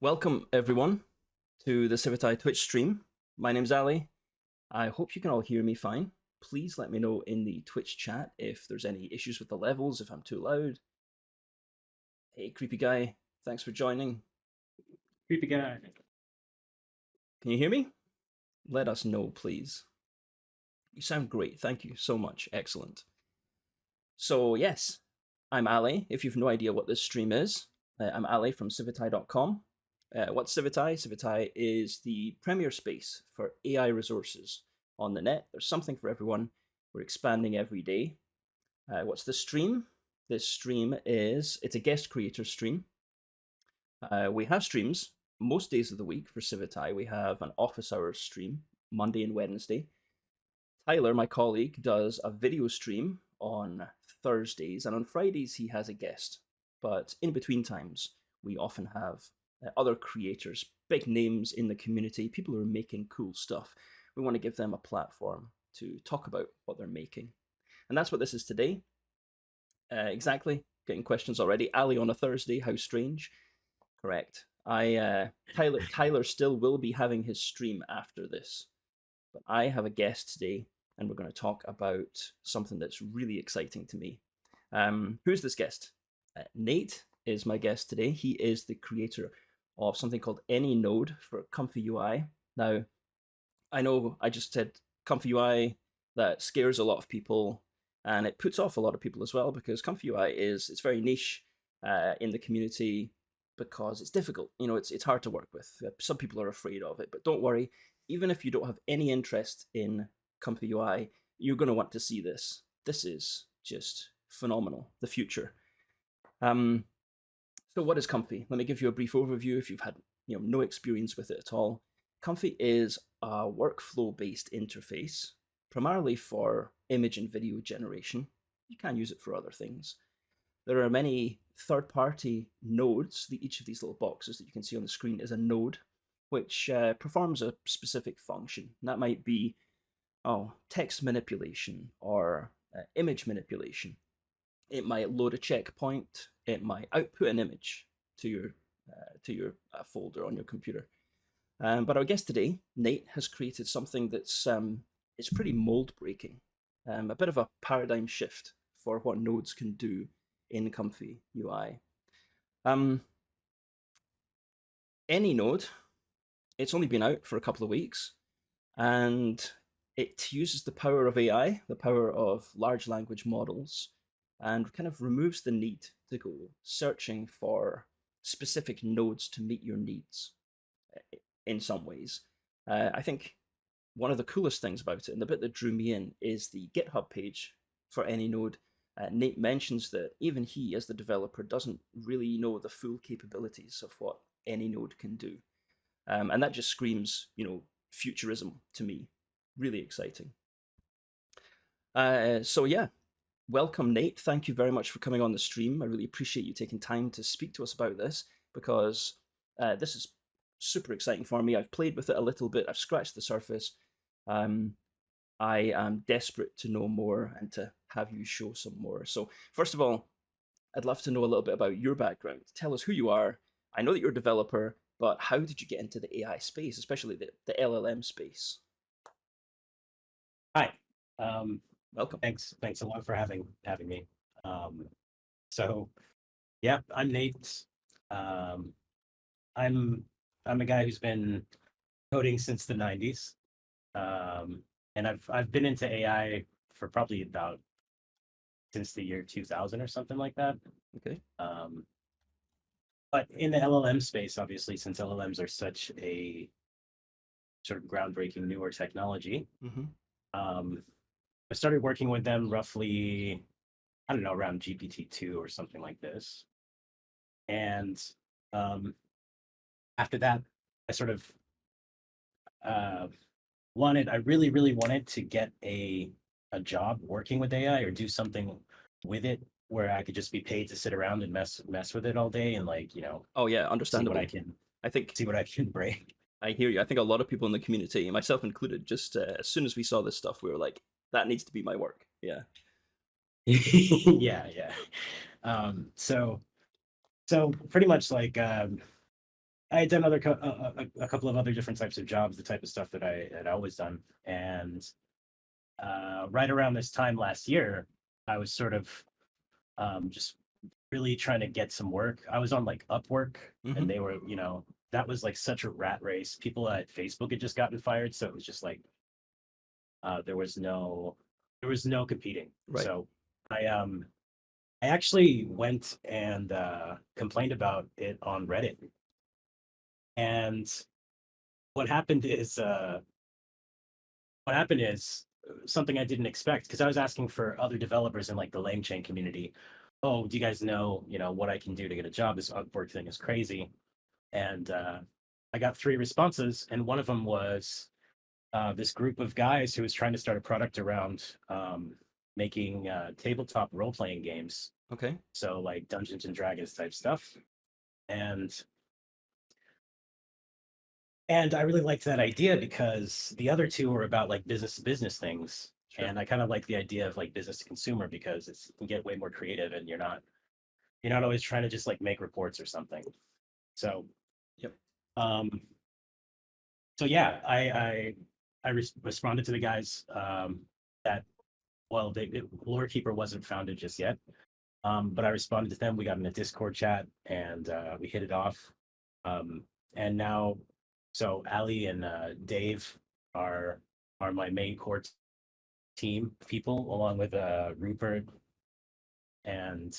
Welcome everyone to the Civitai Twitch stream. My name's Ali. I hope you can all hear me fine. Please let me know in the Twitch chat if there's any issues with the levels, if I'm too loud. Hey, creepy guy, thanks for joining. Creepy guy. Can you hear me? Let us know, please. You sound great. Thank you so much. Excellent. So yes, I'm Ali. If you've no idea what this stream is, I'm Ali from civitai.com. What's Civitai? Civitai is the premier space for AI resources on the net. There's something for everyone. We're expanding every day. What's the stream? This stream it's a guest creator stream. We have streams most days of the week for Civitai. We have an office hours stream, Monday and Wednesday. Tyler, my colleague, does a video stream on Thursdays, and on Fridays he has a guest. But in between times, we often have other creators, big names in the community, people who are making cool stuff. We want to give them a platform to talk about what they're making. And that's what this is today. Exactly, getting questions already. Ali on a Thursday, how strange. Correct. Tyler still will be having his stream after this, but I have a guest today, and we're going to talk about something that's really exciting to me. Who's this guest? Nate is my guest today. He is the creator of something called AnyNode for ComfyUI. Now, I know I just said ComfyUI, that scares a lot of people, and it puts off a lot of people as well, because ComfyUI it's very niche in the community because it's difficult. You know, it's hard to work with. Some people are afraid of it, but don't worry. Even if you don't have any interest in ComfyUI, you're going to want to see this. This is just phenomenal, the future. So what is Comfy? Let me give you a brief overview if you've had no experience with it at all. Comfy is a workflow-based interface, primarily for image and video generation. You can use it for other things. There are many third-party nodes. Each of these little boxes that you can see on the screen is a node, which performs a specific function. And that might be text manipulation or image manipulation. It might load a checkpoint. It might output an image to your folder on your computer. But our guest today, Nate, has created something that's it's pretty mold breaking, a bit of a paradigm shift for what nodes can do in ComfyUI. AnyNode, it's only been out for a couple of weeks, and it uses the power of AI, the power of large language models, and kind of removes the need to go searching for specific nodes to meet your needs in some ways. I think one of the coolest things about it, and the bit that drew me in, is the GitHub page for AnyNode. Nate mentions that even he, as the developer, doesn't really know the full capabilities of what AnyNode can do. And that just screams, futurism to me. Really exciting. So yeah, welcome, Nate. Thank you very much for coming on the stream. I really appreciate you taking time to speak to us about this, because this is super exciting for me. I've played with it a little bit. I've scratched the surface. I am desperate to know more and to have you show some more. So first of all, I'd love to know a little bit about your background. Tell us who you are. I know that you're a developer, but how did you get into the AI space, especially the LLM space? Hi. Welcome. Thanks a lot for having me. So yeah, I'm Nate. I'm a guy who's been coding since the 90s. And I've been into AI for probably about since the year 2000 or something like that. Okay. But in the LLM space, obviously, since LLMs are such a sort of groundbreaking newer technology, I started working with them roughly, I don't know, around GPT-2 or something like this. And after that, I sort of I really, really wanted to get a job working with AI or do something with it where I could just be paid to sit around and mess with it all day and Oh yeah, understandable. see what I can break. I hear you. I think a lot of people in the community, myself included, just as soon as we saw this stuff, we were like, that needs to be my work. Yeah. Yeah. So pretty much like I had done a couple of other different types of jobs, the type of stuff that I had always done. And right around this time last year, I was sort of just really trying to get some work. I was on like Upwork, and Mm-hmm. they were, that was like such a rat race. People at Facebook had just gotten fired, so it was just like there was no competing. Right. So I actually went and complained about it on Reddit. And what happened is uh, what happened is something I didn't expect, because I was asking for other developers in like the LangChain community. Oh, do you guys know, what I can do to get a job? This Upwork thing is crazy. And I got 3 responses, and one of them was this group of guys who was trying to start a product around making tabletop role-playing games. Okay. So like Dungeons and Dragons type stuff. And And I really liked that idea because the other two were about like business to business things. Sure. And I kind of like the idea of like business to consumer because you can get way more creative, and you're not always trying to just like make reports or something. So Yep. um so yeah, I responded to the guys that well Lore Keeper wasn't founded just yet. But I responded to them. We got in a Discord chat, and we hit it off. Um and now So Ali and Dave are my main core team people, along with Rupert and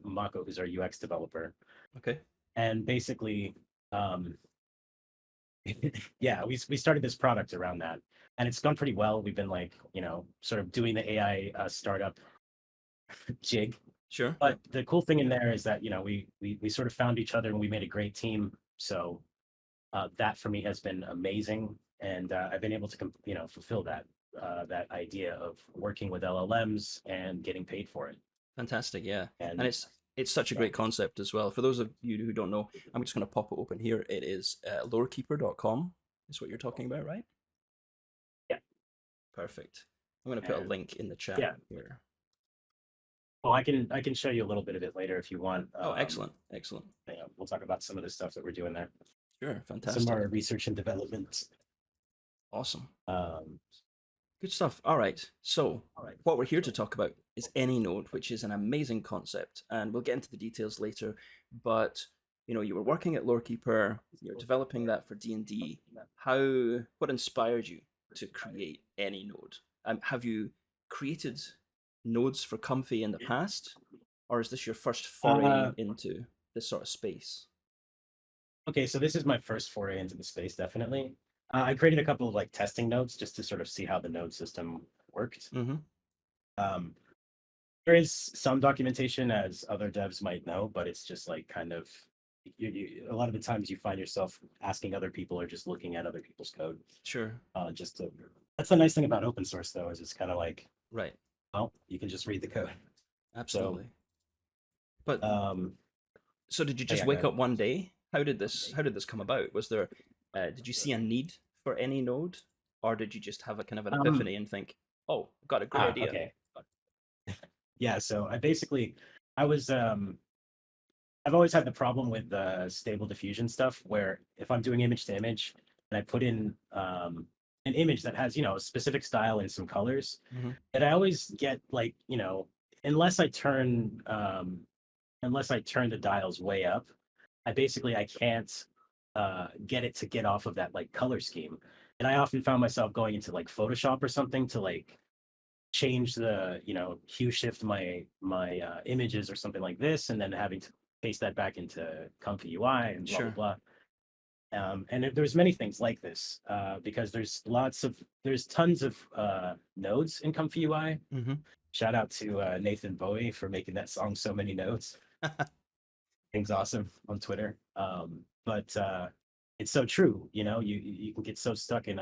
Mako, who's our UX developer. Okay. And basically, um, yeah, we started this product around that, and it's gone pretty well. We've been like, sort of doing the AI startup jig. Sure. But the cool thing in there is that we sort of found each other, and we made a great team. So that for me has been amazing, and I've been able to fulfill that idea of working with LLMs and getting paid for it. Fantastic. Yeah. And And it's such a yeah, great concept as well. For those of you who don't know, I'm just going to pop it open here. It is lorekeeper.com is what you're talking about, right? yeah, Perfect. I'm going to put a and link in the chat yeah. here. Well, I can show you a little bit of it later if you want. Oh, excellent. Excellent. We'll talk about some of the stuff that we're doing there, Sure. some Fantastic. more research and development. Awesome. Um, Good stuff. All right. So, all right. what we're here to talk about is AnyNode, which is an amazing concept, and we'll get into the details later. But you were working at Lorekeeper, you're developing that for D&D. What inspired you to create AnyNode? Have you created nodes for Comfy in the past, or is this your first foray Uh, into this sort of space? okay, so this is my first foray into the space, definitely. I created a couple of like testing nodes just to sort of see how the node system worked. Mm-hmm. Um, there is some documentation, as other devs might know, but it's just like kind of a lot of the times you find yourself asking other people or just looking at other people's code. Sure. Just to That's the nice thing about open source, though, is it's kind of like, Right. well, you can just read the code. So Absolutely. But um, so did you oh, just yeah, go wake ahead. up one day? How did this come about? Was there did you see a need for any node, or did you just have a kind of an Um, epiphany and think, "Oh, I've got a great idea"? okay. Yeah, so I was I've always had the problem with stable diffusion stuff, where if I'm doing image to image and I put in an image that has, a specific style and some colors, Mm-hmm. that I always get like, unless I turn the dials way up, I can't get it to get off of that like color scheme. And I often found myself going into like Photoshop or something to like change the hue shift my images or something like this, and then having to paste that back into ComfyUI and blah blah Sure. blah. And there's many things like this because there's tons of nodes in ComfyUI. Mm-hmm. Shout out to Nathan Bowie for making that song So Many Nodes. Thing's awesome on Twitter. But it's so true. You can get so stuck in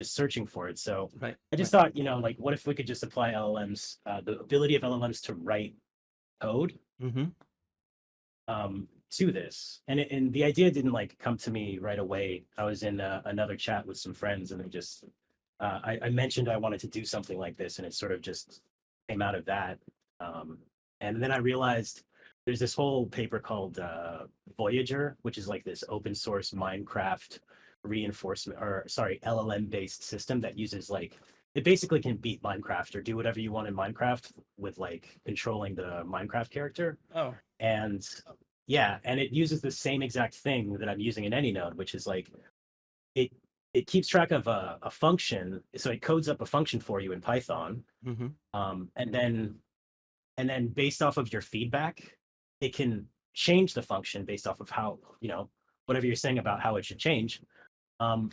just searching for it. So Right. I just thought, like, what if we could just apply LLMs, the ability of LLMs to write code Mm-hmm. to this? And the idea didn't like come to me right away. I was in another chat with some friends, and I mentioned I wanted to do something like this, and it sort of just came out of that. Um, and then I realized there's this whole paper called Voyager, which is like this open source Minecraft reinforcement, or sorry, LLM based system that uses like, it basically can beat Minecraft or do whatever you want in Minecraft with like controlling the Minecraft character. Oh, And yeah, and it uses the same exact thing that I'm using in AnyNode, which is like it it keeps track of a function, so it codes up a function for you in Python, mm-hmm. um, and then and then based off of your feedback, it can change the function based off of how, whatever you're saying about how it should change. Um,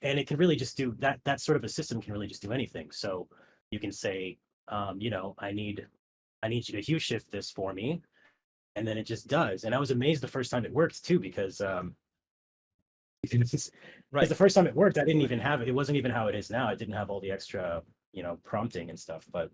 and it can really just do that. That sort of a system can really just do anything. So you can say, I need you to hue shift this for me, and then it just does. And I was amazed the first time it worked too, because because Right. the first time it worked, I didn't even have it. It wasn't even how it is now. It didn't have all the extra, prompting and stuff. But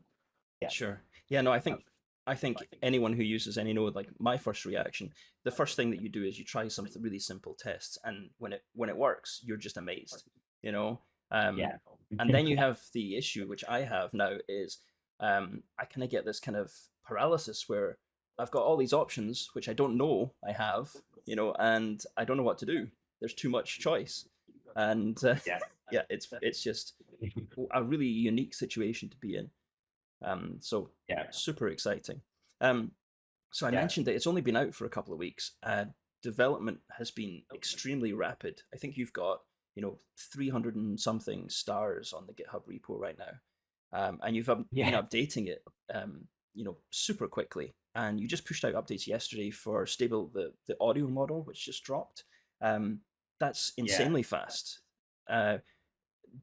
yeah, Sure. Yeah, no, I think anyone who uses AnyNode, like my first reaction, the first thing that you do is you try some really simple tests, and when it works, you're just amazed, you know. Um, yeah, and then you have the issue, which I have now, is I kind of get this kind of paralysis where I've got all these options which I don't know I have, and I don't know what to do. There's too much choice, and yeah, yeah, it's just a really unique situation to be in. So yeah, super exciting. So I yeah, mentioned that it's only been out for a couple of weeks. Development has been extremely rapid. I think you've got 300 and something stars on the GitHub repo right now, and you've been yeah, updating it, super quickly. And you just pushed out updates yesterday for stable the audio model, which just dropped. That's yeah. insanely fast. Uh,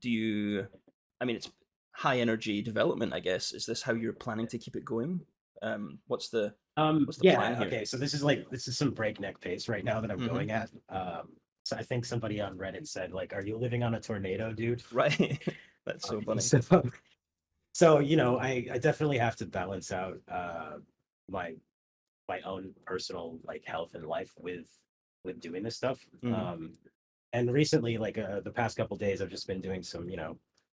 do you? I mean, it's high energy development, I guess. Is this how you're planning to keep it going? What's the plan Yeah, here? okay. So this is some breakneck pace right now that I'm Mm-hmm. going at. So I think somebody on Reddit said, like, "Are you living on a tornado, dude?" Right. That's so funny. So, so I definitely have to balance out my my own personal like health and life with doing this stuff. Mm-hmm. And recently, like the past couple days, I've just been doing some,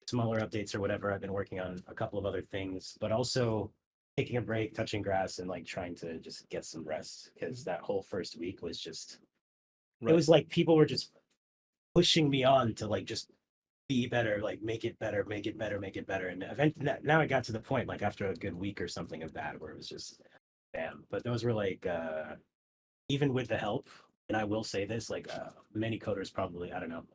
smaller updates or whatever. I've been working on a couple of other things, but also taking a break, touching grass, and like trying to just get some rest, because that whole first week was just, it Right. was like people were just pushing me on to like just be better, like make it better, make it better, make it better. And eventually, now I got to the point, like after a good week or something of that, where it was just bam. But those were like even with the help, and I will say this, like many coders probably, I don't know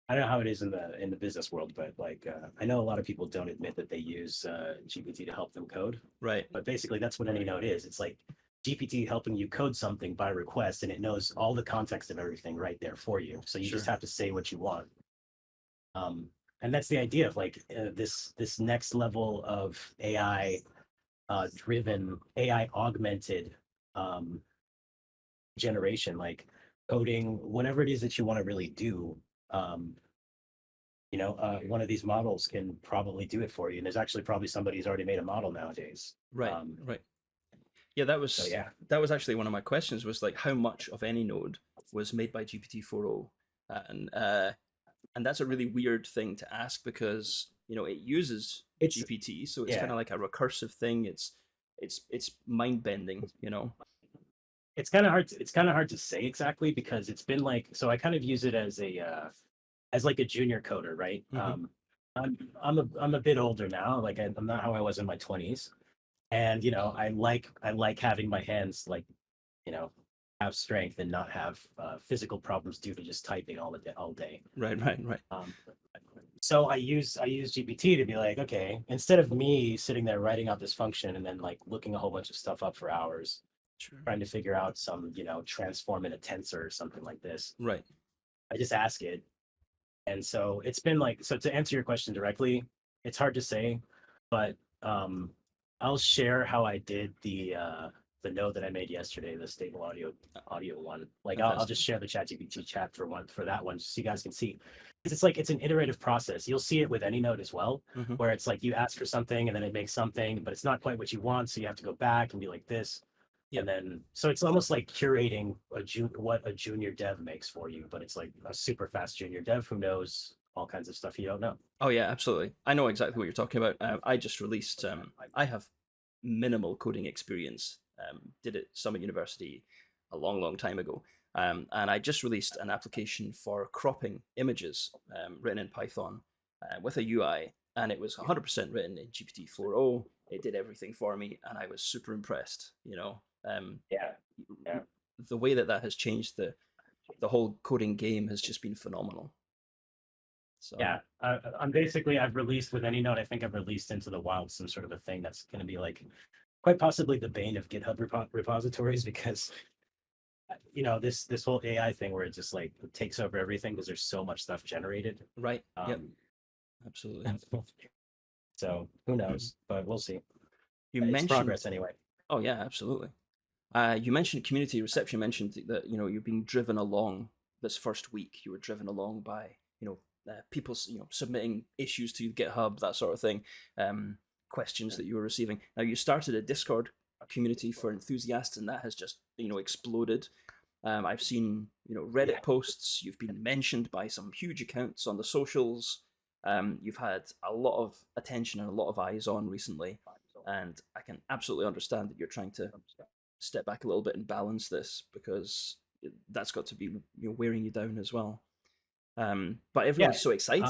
how it is in the business world, but like I know a lot of people don't admit that they use GPT to help them code. Right. But basically, that's what AnyNode is. It's like GPT helping you code something by request, and it knows all the context of everything right there for you. So you just Sure. have to say what you want. Um, and that's the idea of like this next level of AI driven, AI augmented um, generation, like coding, whatever it is that you want to really do. Um, one of these models can probably do it for you. And there's actually probably somebody who's already made a model nowadays. Right. Right. Yeah, that So was yeah, that was actually one of my questions. Was like how much of any node was made by GPT 4.0, and that's a really weird thing to ask because it uses it's GPT, so it's kind yeah, of like a recursive thing. It's mind bending. it's kind of hard to say exactly, because it's been like, so I kind of use it as like a junior coder, right? Mm-hmm. I'm a bit older now. Like I'm not how I was in my 20s, and I like having my hands like you know have strength and not have physical problems due to just typing all day. Right. Right. Right. Um, so I use GPT to be like, okay, instead of me sitting there writing out this function and then like looking a whole bunch of stuff up for hours, Sure. trying to figure out some, transform in a tensor or something like this, Right. I just ask it. And so it's been like, so to answer your question directly, it's hard to say, but I'll share how I did the node that I made yesterday, the stable audio one. Like I'll Fantastic. just share the ChatGPT chat for that one, just so you guys can see. 'Cause it's like it's an iterative process. You'll see it with any node as well, Mm-hmm. where it's like you ask for something and then it makes something, but it's not quite what you want, so you have to go back and be like this. Yeah. And then, so it's almost like curating what a junior dev makes for you, but it's like a super fast junior dev who knows all kinds of stuff you don't know. Oh yeah, absolutely. I know exactly what you're talking about. I just released. I have minimal coding experience. did at Summit University a long, long time ago. And I just released an application for cropping images written in Python with a UI, and it was 100% written in GPT 4.0. It did everything for me, and I was super impressed. Yeah. Yeah. The way that has changed the whole coding game has just been phenomenal. So Yeah, I've released with AnyNode. I think I've released into the wild some sort of a thing that's going to be like quite possibly the bane of GitHub repositories, because this whole AI thing where it just like takes over everything because there's so much stuff generated. right, yep, absolutely. So who knows, but we'll see. You It's mentioned progress anyway. Oh yeah, absolutely. You mentioned community reception. You mentioned that you're being driven along this first week. You were driven along by people submitting issues to GitHub, that sort of thing, questions that you were receiving. Now you started a Discord community for enthusiasts, and that has just exploded. I've seen Reddit posts. You've been mentioned by some huge accounts on the socials. You've had a lot of attention and a lot of eyes on recently, and I can absolutely understand that you're trying to step back a little bit and balance this, because that's got to be wearing you down as well. But everyone's so excited.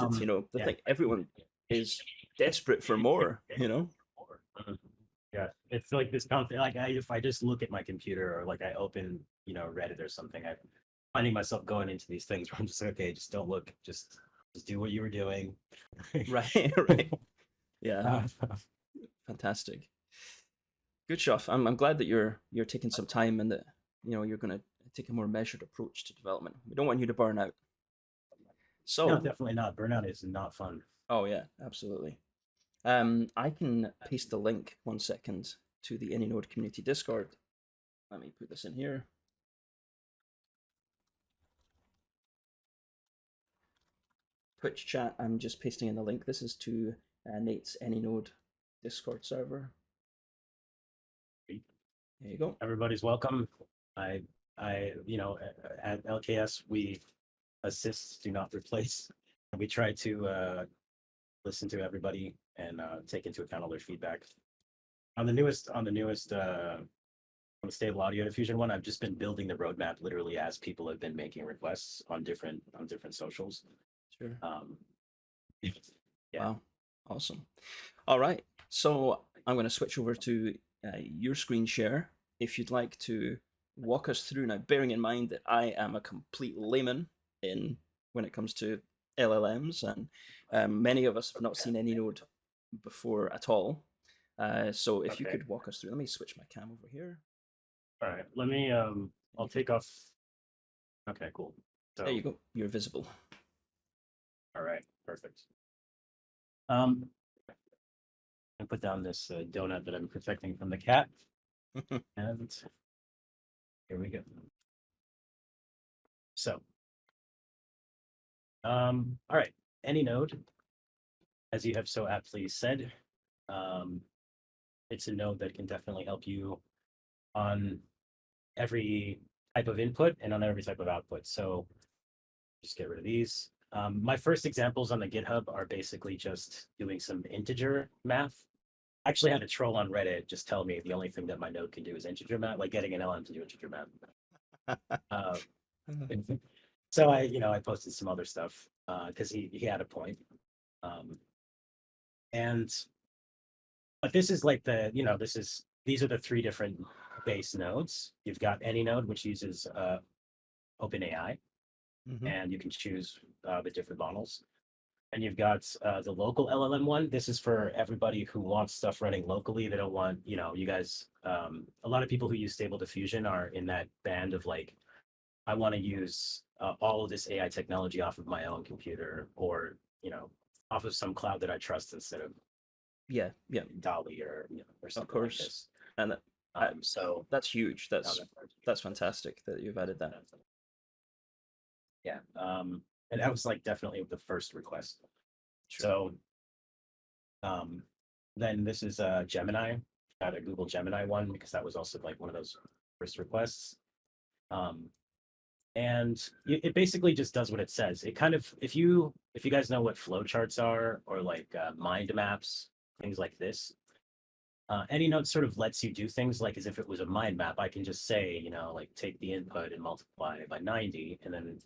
Everyone is desperate for more. Yeah, it's like this conflict. Like if I just look at my computer, or like I open Reddit or something, I'm finding myself going into these things where I'm just like, okay, just don't look, just do what you were doing. Right. Yeah. Fantastic. Good stuff. I'm glad that you're taking some time, and that you're going to take a more measured approach to development. We don't want you to burn out. So no, definitely not. Burnout is not fun. Oh yeah, absolutely. I can paste the link 1 second to the AnyNode community Discord. Let me put this in here. Twitch chat, I'm just pasting in the link. This is to Nate's AnyNode Discord server. There you go. Everybody's welcome. At LKS, we assist, do not replace. And we try to listen to everybody and take into account all their feedback. On the stable audio diffusion one, I've just been building the roadmap literally as people have been making requests on different socials. Sure. Yeah. Wow, awesome. All right, so I'm going to switch over to your screen share. If you'd like to walk us through, now bearing in mind that I am a complete layman when it comes to LLMs, and many of us have not seen AnyNode before at all. So if you could walk us through, let me switch my cam over here. All right, let me, I'll take off. Okay, cool. So, there you go, you're visible. All right, perfect. And put down this donut that I'm protecting from the cat. And here we go. So, all right, AnyNode, as you have so aptly said, it's a node that can definitely help you on every type of input and on every type of output. So just get rid of these. My first examples on the GitHub are basically just doing some integer math. I actually had a troll on Reddit just tell me the only thing that my node can do is integer math, like getting an LM to do integer math. So I posted some other stuff because he had a point. But this is like these are the three different base nodes. You've got AnyNode, which uses OpenAI, and you can choose the different models. And you've got the local LLM one. This is for everybody who wants stuff running locally. They don't want, you guys, a lot of people who use Stable Diffusion are in that band of like, I want to use all of this AI technology off of my own computer, or, off of some cloud that I trust instead of DALL-E or something of course. like this. And so that's huge. That's fantastic that you've added that. Yeah. And that was like definitely the first request. Sure. So then this is Gemini. Got a Google Gemini one because that was also like one of those first requests. And it basically just does what it says. It kind of, if you guys know what flowcharts are, or like mind maps, things like this, AnyNode sort of lets you do things like as if it was a mind map. I can just say, you know, like take the input and multiply it by 90, and then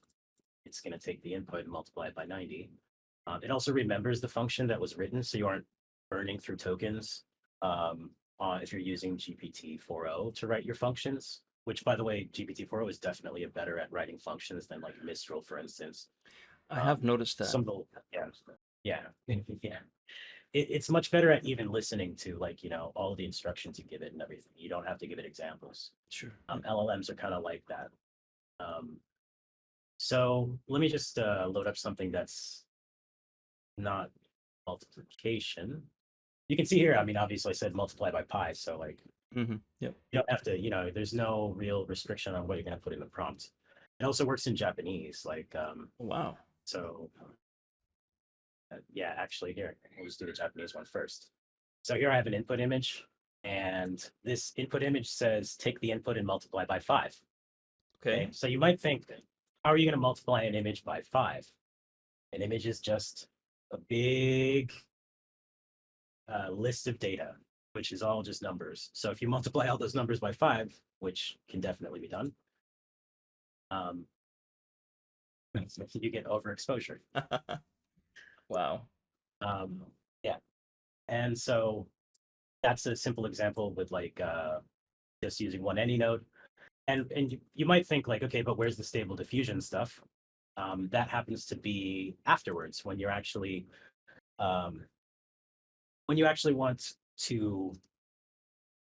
it's going to take the input and multiply it by 90. It also remembers the function that was written, so you aren't burning through tokens if you're using GPT-4o to write your functions, which, by the way, GPT-4o is definitely better at writing functions than like Mistral, for instance. I have noticed that. Some of the, yeah, yeah. It's much better at even listening to, like, you know, all the instructions you give it and everything. You don't have to give it examples. Sure. LLMs are kind of like that. So let me just load up something that's not multiplication. You can see here, I mean, obviously I said multiply by pi, so like, Yep. you don't have to, you know, there's no real restriction on what you're going to put in the prompt. It also works in Japanese, like, Wow. so yeah, actually here, we'll just do the Japanese one first. So here I have an input image, and this input image says take the input and multiply by 5. Okay. So you might think, how are you going to multiply an image by 5? An image is just a big list of data, which is all just numbers. So if you multiply all those numbers by 5, which can definitely be done, you get overexposure. Wow. Yeah. And so that's a simple example with like just using one AnyNode. And you might think like, okay, but where's the stable diffusion stuff? That happens to be afterwards when you're actually when you actually want to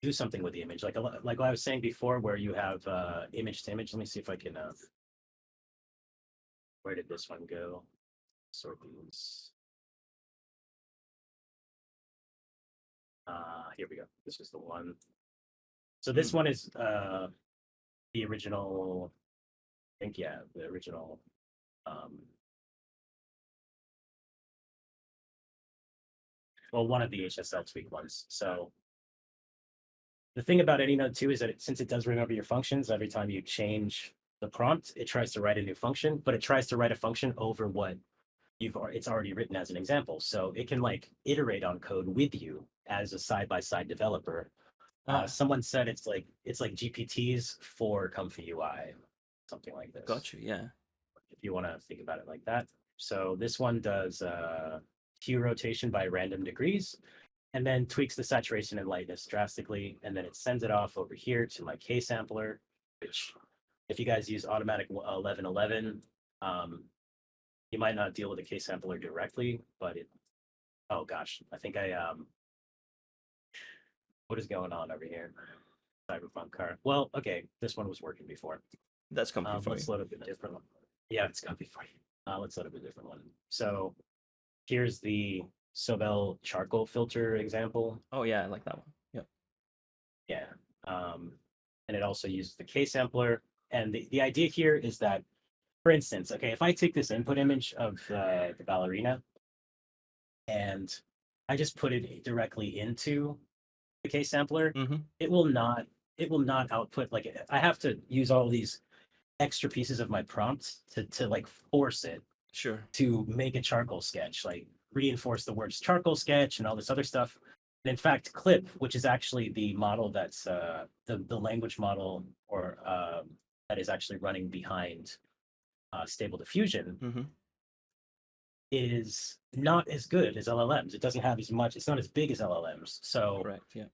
do something with the image, like what I was saying before, where you have image to image. Let me see if I can. Where did this one go? Sort these. Here we go. This is the one. So this one is the original. I think, yeah, the original. Well, one of the HSL tweak ones. So the thing about AnyNode too is that since it does remember your functions, every time you change the prompt, it tries to write a new function, but it tries to write a function over what it's already written as an example. So it can like iterate on code with you as a side-by-side developer. Someone said it's like GPTs for ComfyUI, something like this. Got you. Yeah. If you want to think about it like that. So this one does hue rotation by random degrees, and then tweaks the saturation and lightness drastically, and then it sends it off over here to my K sampler, which if you guys use automatic 1111, you might not deal with the K sampler directly, but oh gosh, I think what is going on over here? Cyberpunk car. Well, okay, this one was working before. That's comfy for let's you. load up a different one. Yeah, it's comfy for you. Let's load up a different one. So here's the Sobel charcoal filter example. Oh yeah, I like that one. Yep. Yeah. And it also uses the K sampler. And the idea here is that, for instance, okay, if I take this input image of the ballerina and I just put it directly into the K sampler, it will not output, like, I have to use all these extra pieces of my prompt to like force it to make a charcoal sketch, like reinforce the words charcoal sketch and all this other stuff. And in fact, Clip, which is actually the model that's the language model or that is actually running behind Stable Diffusion, is not as good as LLMs. It doesn't have as much, it's not as big as LLMs. So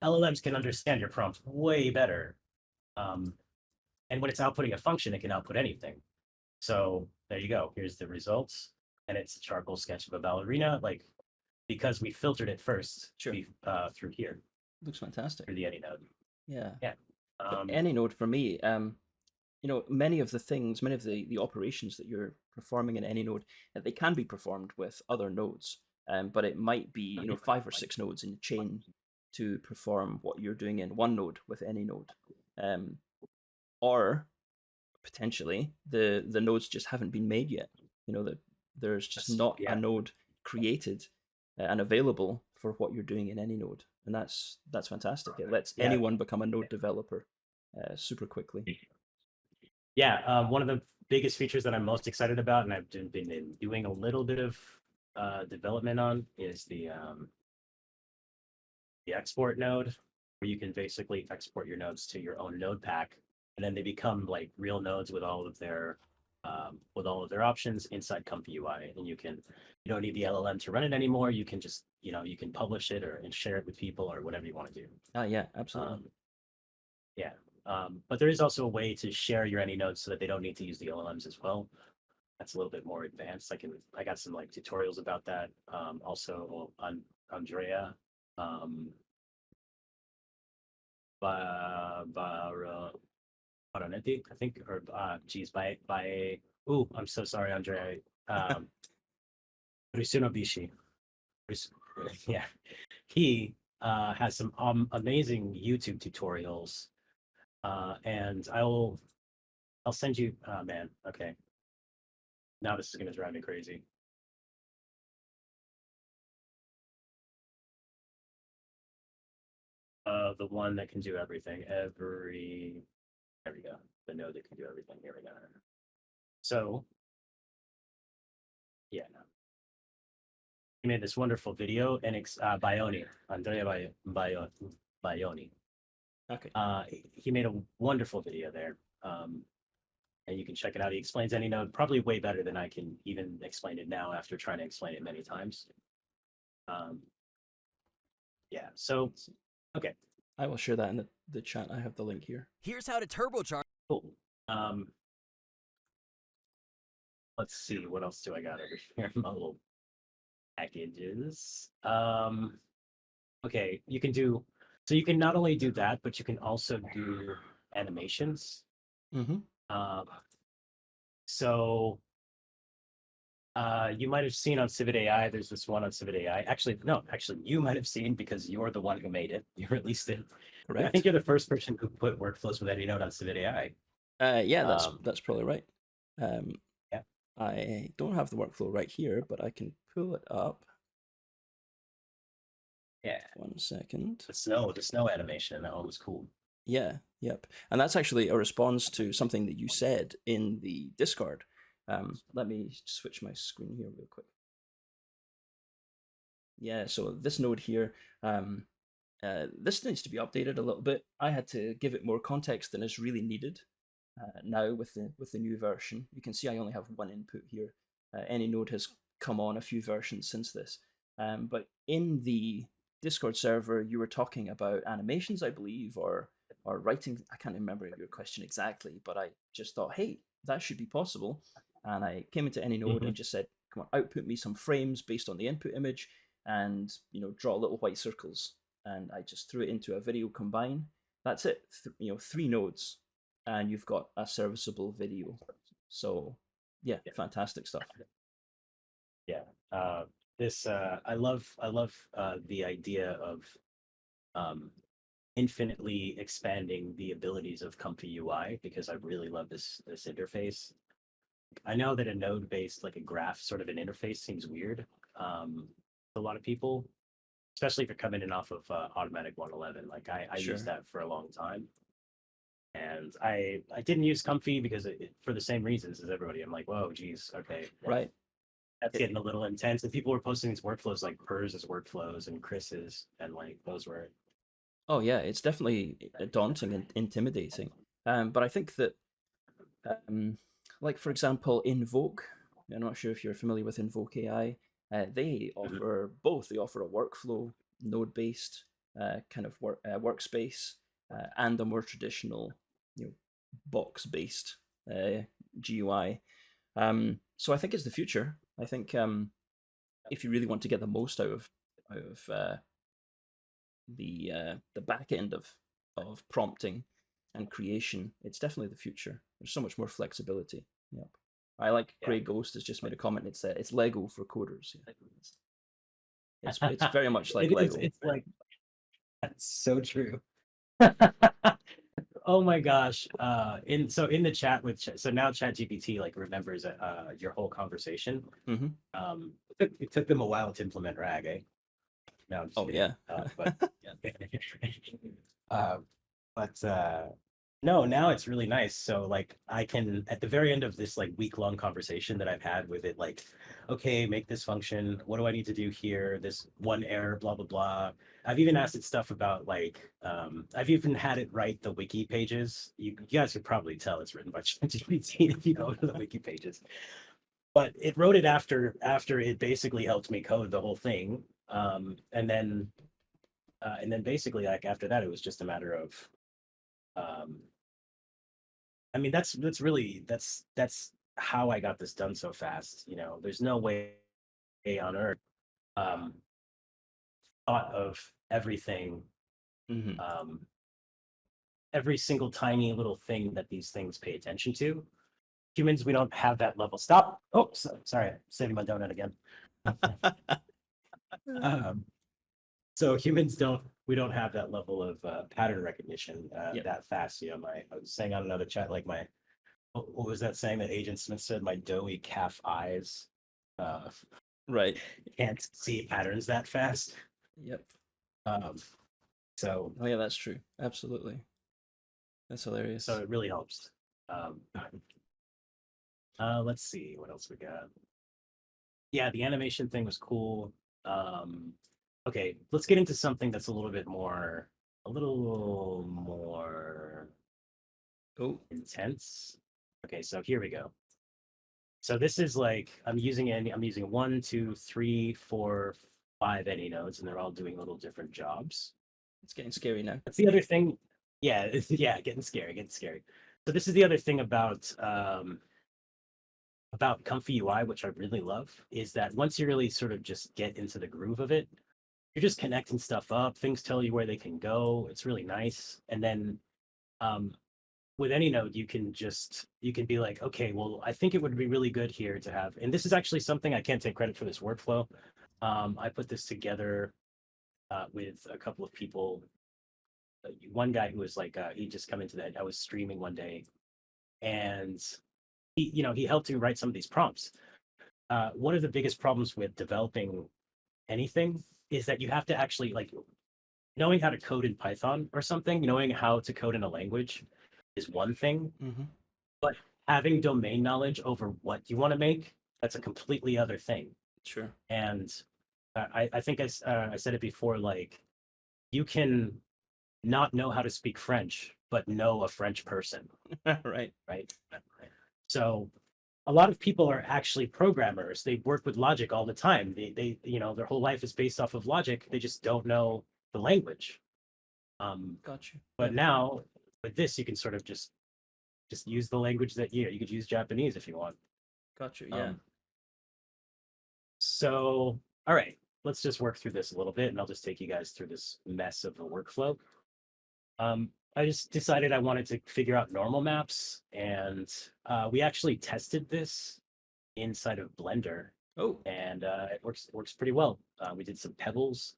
LLMs can understand your prompt way better. And when it's outputting a function, it can output anything. So there you go. Here's the results. And it's a charcoal sketch of a ballerina, like, because we filtered it first through here. Looks fantastic. Through the AnyNode. Yeah. Yeah. AnyNode for me, you know, many of the operations that you're performing in AnyNode, they can be performed with other nodes, but it might be, you know, 5 or 6 nodes in the chain to perform what you're doing in one node with AnyNode. Or potentially the nodes just haven't been made yet. You know, that there's just not a node created and available for what you're doing in AnyNode, and that's fantastic. It lets anyone become a node developer super quickly. Yeah, one of the biggest features that I'm most excited about, and I've been doing a little bit of development on, is the export node. where you can basically export your nodes to your own node pack, and then they become like real nodes with all of their options inside ComfyUI. And you don't need the LLM to run it anymore. You can just, you can publish it and share it with people or whatever you want to do. Yeah, absolutely. Yeah. But there is also a way to share your AnyNodes so that they don't need to use the LLMs as well. That's a little bit more advanced. I got some like tutorials about that. Also on Andrea, Baronetti, I think, or geez, ooh, I'm so sorry, Andrea. Risunobishi. Yeah. He has some amazing YouTube tutorials. And I'll send you, oh man, okay. Now this is gonna drive me crazy. The one that can do everything, there we go. The node that can do everything, here we go. So, yeah. He made this wonderful video, and it's Baioni, Andrea Baioni. Okay. He made a wonderful video there. And you can check it out. He explains AnyNode probably way better than I can even explain it now after trying to explain it many times. Yeah, so, okay. I will share that in the chat. I have the link here. Here's how to turbocharge. Cool. Let's see, what else do I got over here? My little packages. Okay, you can not only do that, but you can also do animations. Mm-hmm. So you might have seen on Civitai, there's this one on Civitai. Actually, you might have seen because you're the one who made it. You released it. Correct. I think you're the first person who put workflows with AnyNode on Civitai. Yeah, that's probably right. Yeah. I don't have the workflow right here, but I can pull it up. Yeah. 1 second. The snow animation, that one was cool. Yeah, yep. And that's actually a response to something that you said in the Discord. Let me switch my screen here real quick. Yeah, so this node here, this needs to be updated a little bit. I had to give it more context than is really needed now with the new version. You can see I only have one input here. AnyNode has come on a few versions since this. But in the Discord server, you were talking about animations, I believe, or writing. I can't remember your question exactly, but I just thought, hey, that should be possible. And I came into AnyNode and just said, come on, output me some frames based on the input image, and draw little white circles. And I just threw it into a video combine. That's it. 3 nodes, and you've got a serviceable video. So yeah, fantastic stuff. Yeah. I love the idea of infinitely expanding the abilities of ComfyUI, because I really love this interface. I know that a node-based, like a graph sort of an interface, seems weird to a lot of people, especially if you're coming in off of Automatic 111. Like I Sure. used that for a long time, and I didn't use Comfy because for the same reasons as everybody. I'm like, whoa, geez, okay, Right. that's getting a little intense. And people were posting these workflows like Pers' workflows and Chris's, and like those were. Oh yeah, it's definitely daunting and intimidating. But I think that, like for example, Invoke. I'm not sure if you're familiar with Invoke AI. They offer both. They offer a workflow node-based kind of workspace and a more traditional, box-based GUI. So I think it's the future. I think if you really want to get the most out of the back end of prompting and creation, it's definitely the future. There's so much more flexibility. Yep. I like Grey Ghost has just made a comment. It's Lego for coders. Yeah. It's very much like Lego. It's like, that's so true. Oh my gosh. In the chat so now ChatGPT like remembers your whole conversation. Mm-hmm. It took them a while to implement RAG, eh? No, oh yeah. but No, now it's really nice. So like I can at the very end of this like week-long conversation that I've had with it, like, okay, make this function. What do I need to do here? This one error, blah blah blah. I've even asked it stuff about like I've even had it write the wiki pages. You guys could probably tell it's written by ChatGPT if you go to the wiki pages. But it wrote it after it basically helped me code the whole thing. And then basically like after that it was just a matter of um I mean, that's how I got this done so fast. You know, there's no way on earth um, thought of everything, Hmm. um, every single tiny little thing that these things pay attention to. Humans, we don't have that level. Stop. Oh, sorry, saving my donut again. Um, so humans don't. We don't have that level of pattern recognition Yep. that fast. You know, I was saying on another chat, like my what was that saying that Agent Smith said? My doughy calf eyes uh, Right. can't see patterns that fast. Yep. Um, so Oh yeah, that's true. Absolutely. That's so hilarious. it really helps. Um, let's see what else we got. Yeah, the animation thing was cool. Um, okay, let's get into something that's a little more Oh, intense. Okay, so here we go. So this is like I'm using one, two, three, four, five any nodes, and they're all doing little different jobs. it's getting scary now. That's the other thing. Yeah, yeah, getting scary, getting scary. So this is the other thing about ComfyUI, which I really love, is that once you really sort of just get into the groove of it, you're just connecting stuff up. Things tell you where they can go. It's really nice. And then um, with AnyNode, you can be like, okay, well, I think it would be really good here to have. And this is actually something I can't take credit for this workflow. I put this together with a couple of people. One guy who was like, he just come into that. I was streaming one day, and he helped me write some of these prompts. One of the biggest problems with developing anything is that you have to actually like knowing how to code in Python or something, knowing how to code in a language is one thing, Hmm. but having domain knowledge over what you want to make, that's a completely other thing. Sure. And I think I said it before, like you can not know how to speak French, but know a French person, Right. right? So a lot of people are actually programmers. They work with logic all the time. Their whole life is based off of logic. They just don't know the language. Um, Got you. but Yep. now with this, you can sort of just use the language that you could use Japanese if you want. Got you. Yeah. Um, so all right, let's just work through this a little bit, and I'll just take you guys through this mess of the workflow. I just decided I wanted to figure out normal maps, and we actually tested this inside of Blender, Oh, and it works pretty well. We did some pebbles,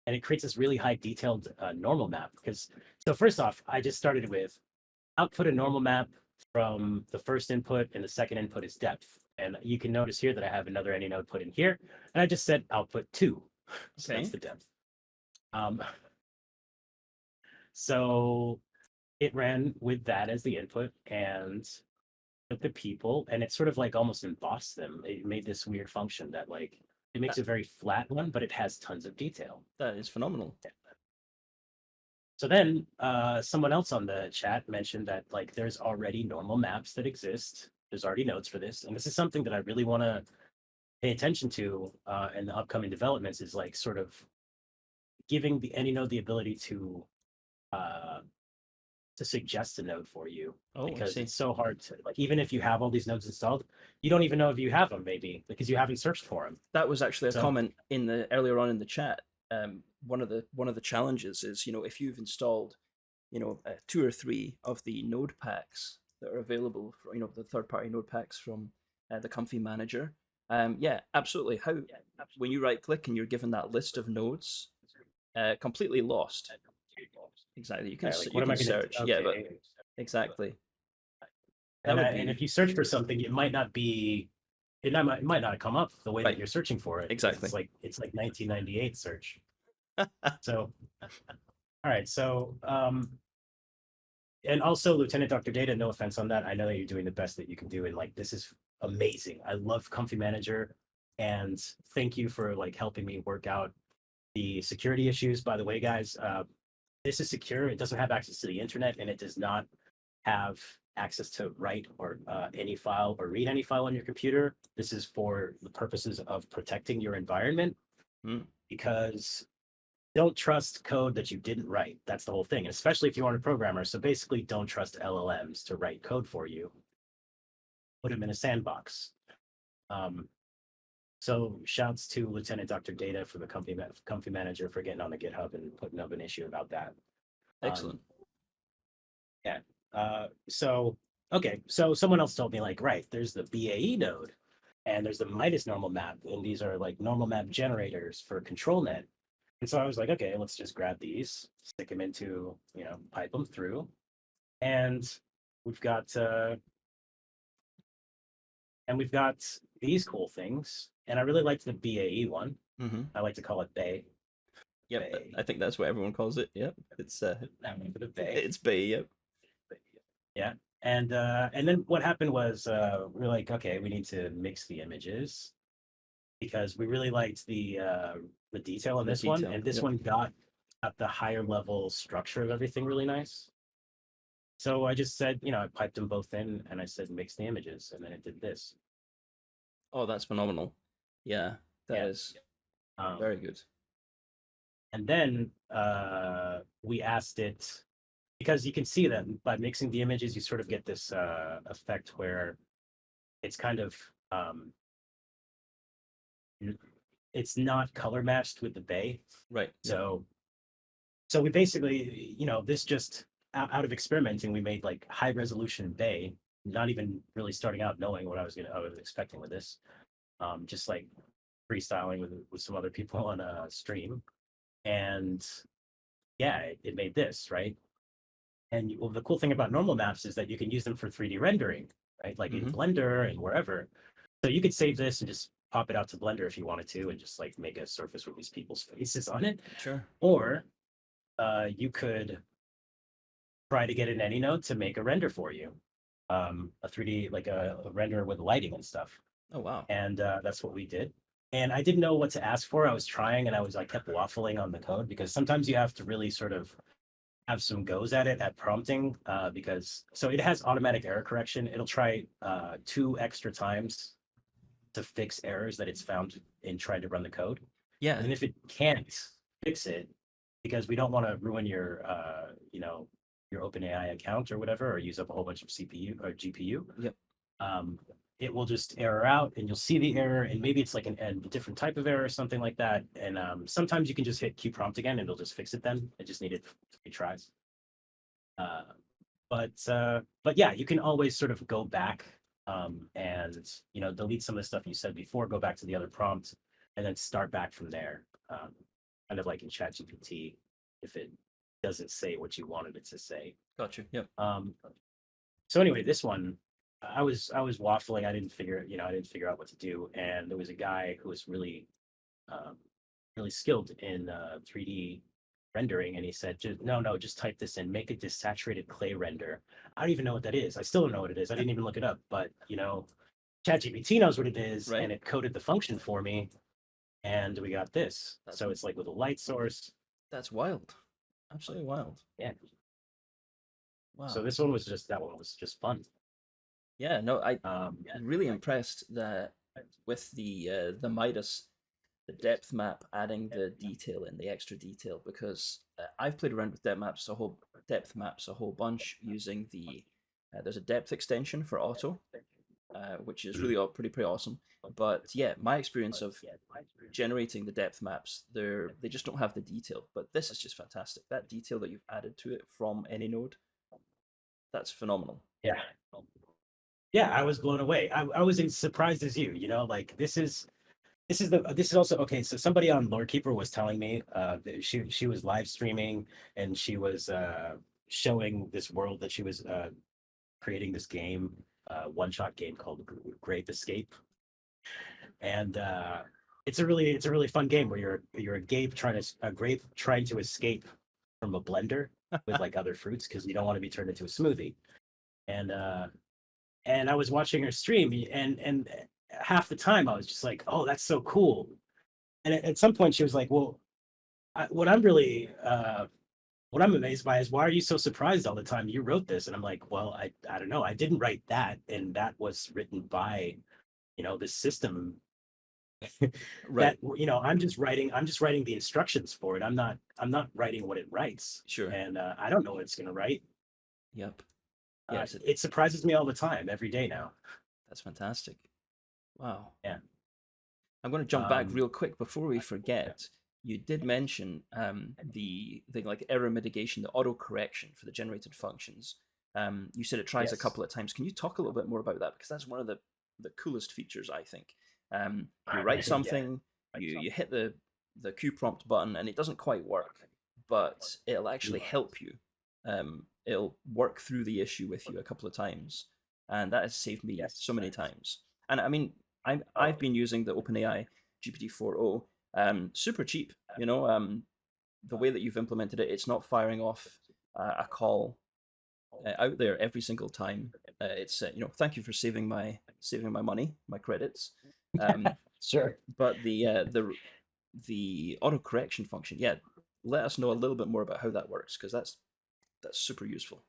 and it creates this really high detailed normal map. Because so first off, I just started with output a normal map from the first input, and the second input is depth. And you can notice here that I have another any node put in here, and I just said output 2. So that's okay. the depth. Um, so it ran with that as the input and took the people, and it sort of like almost embossed them. It made this weird function that like it makes That a very flat one, but it has tons of detail. that is phenomenal. So then someone else on the chat mentioned that like there's already normal maps that exist. There's already nodes for this, and this is something that I really want to pay attention to in the upcoming developments. Is like sort of giving the any node the ability uh, to suggest a node for you, Oh, I because see. it's so hard to like even if you have all these nodes installed, you don't even know if you have them maybe because you haven't searched for them. That was actually a So comment in the earlier on in the chat. One of the challenges is, if you've installed, two or three of the node packs that are available for, the third-party node packs from the Comfy Manager. Yeah, absolutely. How when you right-click and you're given that list of nodes, completely lost. Exactly. You can like you what am can I going to search. Yeah, but okay. exactly. That And would and if be you search for something, it might not come up the way that right. you're searching for it because Exactly. it's like 1998 search. So all right, so And also, Lieutenant Dr. Data, no offense on that. I know that you're doing the best that you can do. And like, this is amazing. I love Comfy Manager. And thank you for like helping me work out the security issues. By the way, guys, this is secure. It doesn't have access to the internet, and it does not have access to write or any file or read any file on your computer. This is for the purposes of protecting your environment, because don't trust code that you didn't write. That's the whole thing, especially if you aren't a programmer. So basically, don't trust LLMs to write code for you. Put them in a sandbox. So shouts to Lieutenant Dr. Data for the Comfy Manager for getting on the GitHub and putting up an issue about that. Excellent. Yeah. So okay, so someone else told me like, right, there's the BAE node and there's the Midas normal map, and these are like normal map generators for ControlNet. And so I was like, okay, let's just grab these, stick them into, pipe them through, and we've got these cool things. And I really liked the BAE one. I like to call it Bay. Yep, Bay. I think that's what everyone calls it. Yep, it's the Bay. It's Bay. Yep. Yeah. And then what happened was we're like, okay, we need to mix the images because we really liked the detail on this one, and this one got at the higher level structure of everything really nice. So I just said, I piped them both in, and I said mix the images, and then it did this. Oh, that's phenomenal. Yeah, that is very good. And then we asked it, because you can see that by mixing the images, you sort of get this effect where it's kind of it's not color matched with the bay. Right. So we basically, this just out of experimenting, we made like high resolution bay, not even really starting out knowing what I was expecting with this. Just like freestyling with some other people on a stream. And yeah, it made this, right? And the cool thing about normal maps is that you can use them for 3D rendering, right? Like in Blender and wherever. So you could save this and just pop it out to Blender if you wanted to, and just like make a surface with these people's faces on it. Sure. Or you could try to get an AnyNode to make a render for you, a 3D, like a render with lighting and stuff. Oh, wow. And that's what we did. And I didn't know what to ask for. I was trying, and I kept waffling on the code, because sometimes you have to really sort of have some goes at it at prompting, because so it has automatic error correction. It'll try 2 extra times to fix errors that it's found in trying to run the code. Yeah. And if it can't fix it, because we don't want to ruin your your OpenAI account or whatever, or use up a whole bunch of CPU or GPU. Yep. It will just error out, and you'll see the error, and maybe it's like a different type of error or something like that. And sometimes you can just hit Q prompt again, and it'll just fix it then. It just needed 3 tries. But yeah, you can always sort of go back and delete some of the stuff you said before, go back to the other prompt, and then start back from there. Kind of like in ChatGPT, if it doesn't say what you wanted it to say. Gotcha. Yep. So anyway, this one, I was waffling. I didn't figure out what to do, and there was a guy who was really skilled in 3D rendering, and he said, just type this in, make a desaturated clay render. I don't even know what that is. I still don't know what it is. I didn't even look it up, but ChatGPT knows what it is, right? And it coded the function for me, and we got this. So it's like with a light source. That's wild. Absolutely wild. Yeah. Wow. So that one was just fun. Yeah, no, I'm really impressed that with the Midas, the depth map, adding the detail in, the extra detail, because I've played around with depth maps a whole bunch using the there's a depth extension for auto, which is really pretty awesome. But yeah, my experience of generating the depth maps, they just don't have the detail. But this is just fantastic. That detail that you've added to it from AnyNode, that's phenomenal. Yeah, I was blown away. I was as surprised as you. Like this is also okay. So somebody on Lorekeeper was telling me that she was live streaming, and she was showing this world that she was creating this game, one-shot game called Grape Escape, and it's a really fun game where you're a grape trying to escape from a blender. with like other fruits because you don't want to be turned into a smoothie. And I was watching her stream, and half the time I was just like, oh, that's so cool. And at some point she was like, well, what I'm really what I'm amazed by is why are you so surprised all the time? You wrote this. And I'm like, well, I don't know. I didn't write that. And that was written by, the system Right. that, I'm just writing the instructions for it. I'm not writing what it writes. Sure. And I don't know what it's going to write. Yep. Yes, It surprises me all the time, every day now. that's fantastic. Wow. Yeah. I'm going to jump back Um, real quick before we yeah. forget. You did mention the thing like error mitigation, the auto correction for the generated functions. You said it tries a Yes. couple of times. Can you talk a little bit more about that? Because that's one of the coolest features, I think. You write Yeah. something, you hit the Q prompt button, and it doesn't quite work, but it'll actually help you. It'll work through the issue with you a couple of times, and that has saved me Yes. so many times. And I mean, I've been using the OpenAI GPT-4o, super cheap. The way that you've implemented it, it's not firing off a call out there every single time. It's thank you for saving my money, my credits. Sure. But the auto correction function, yeah, let us know a little bit more about how that works, because that's super useful.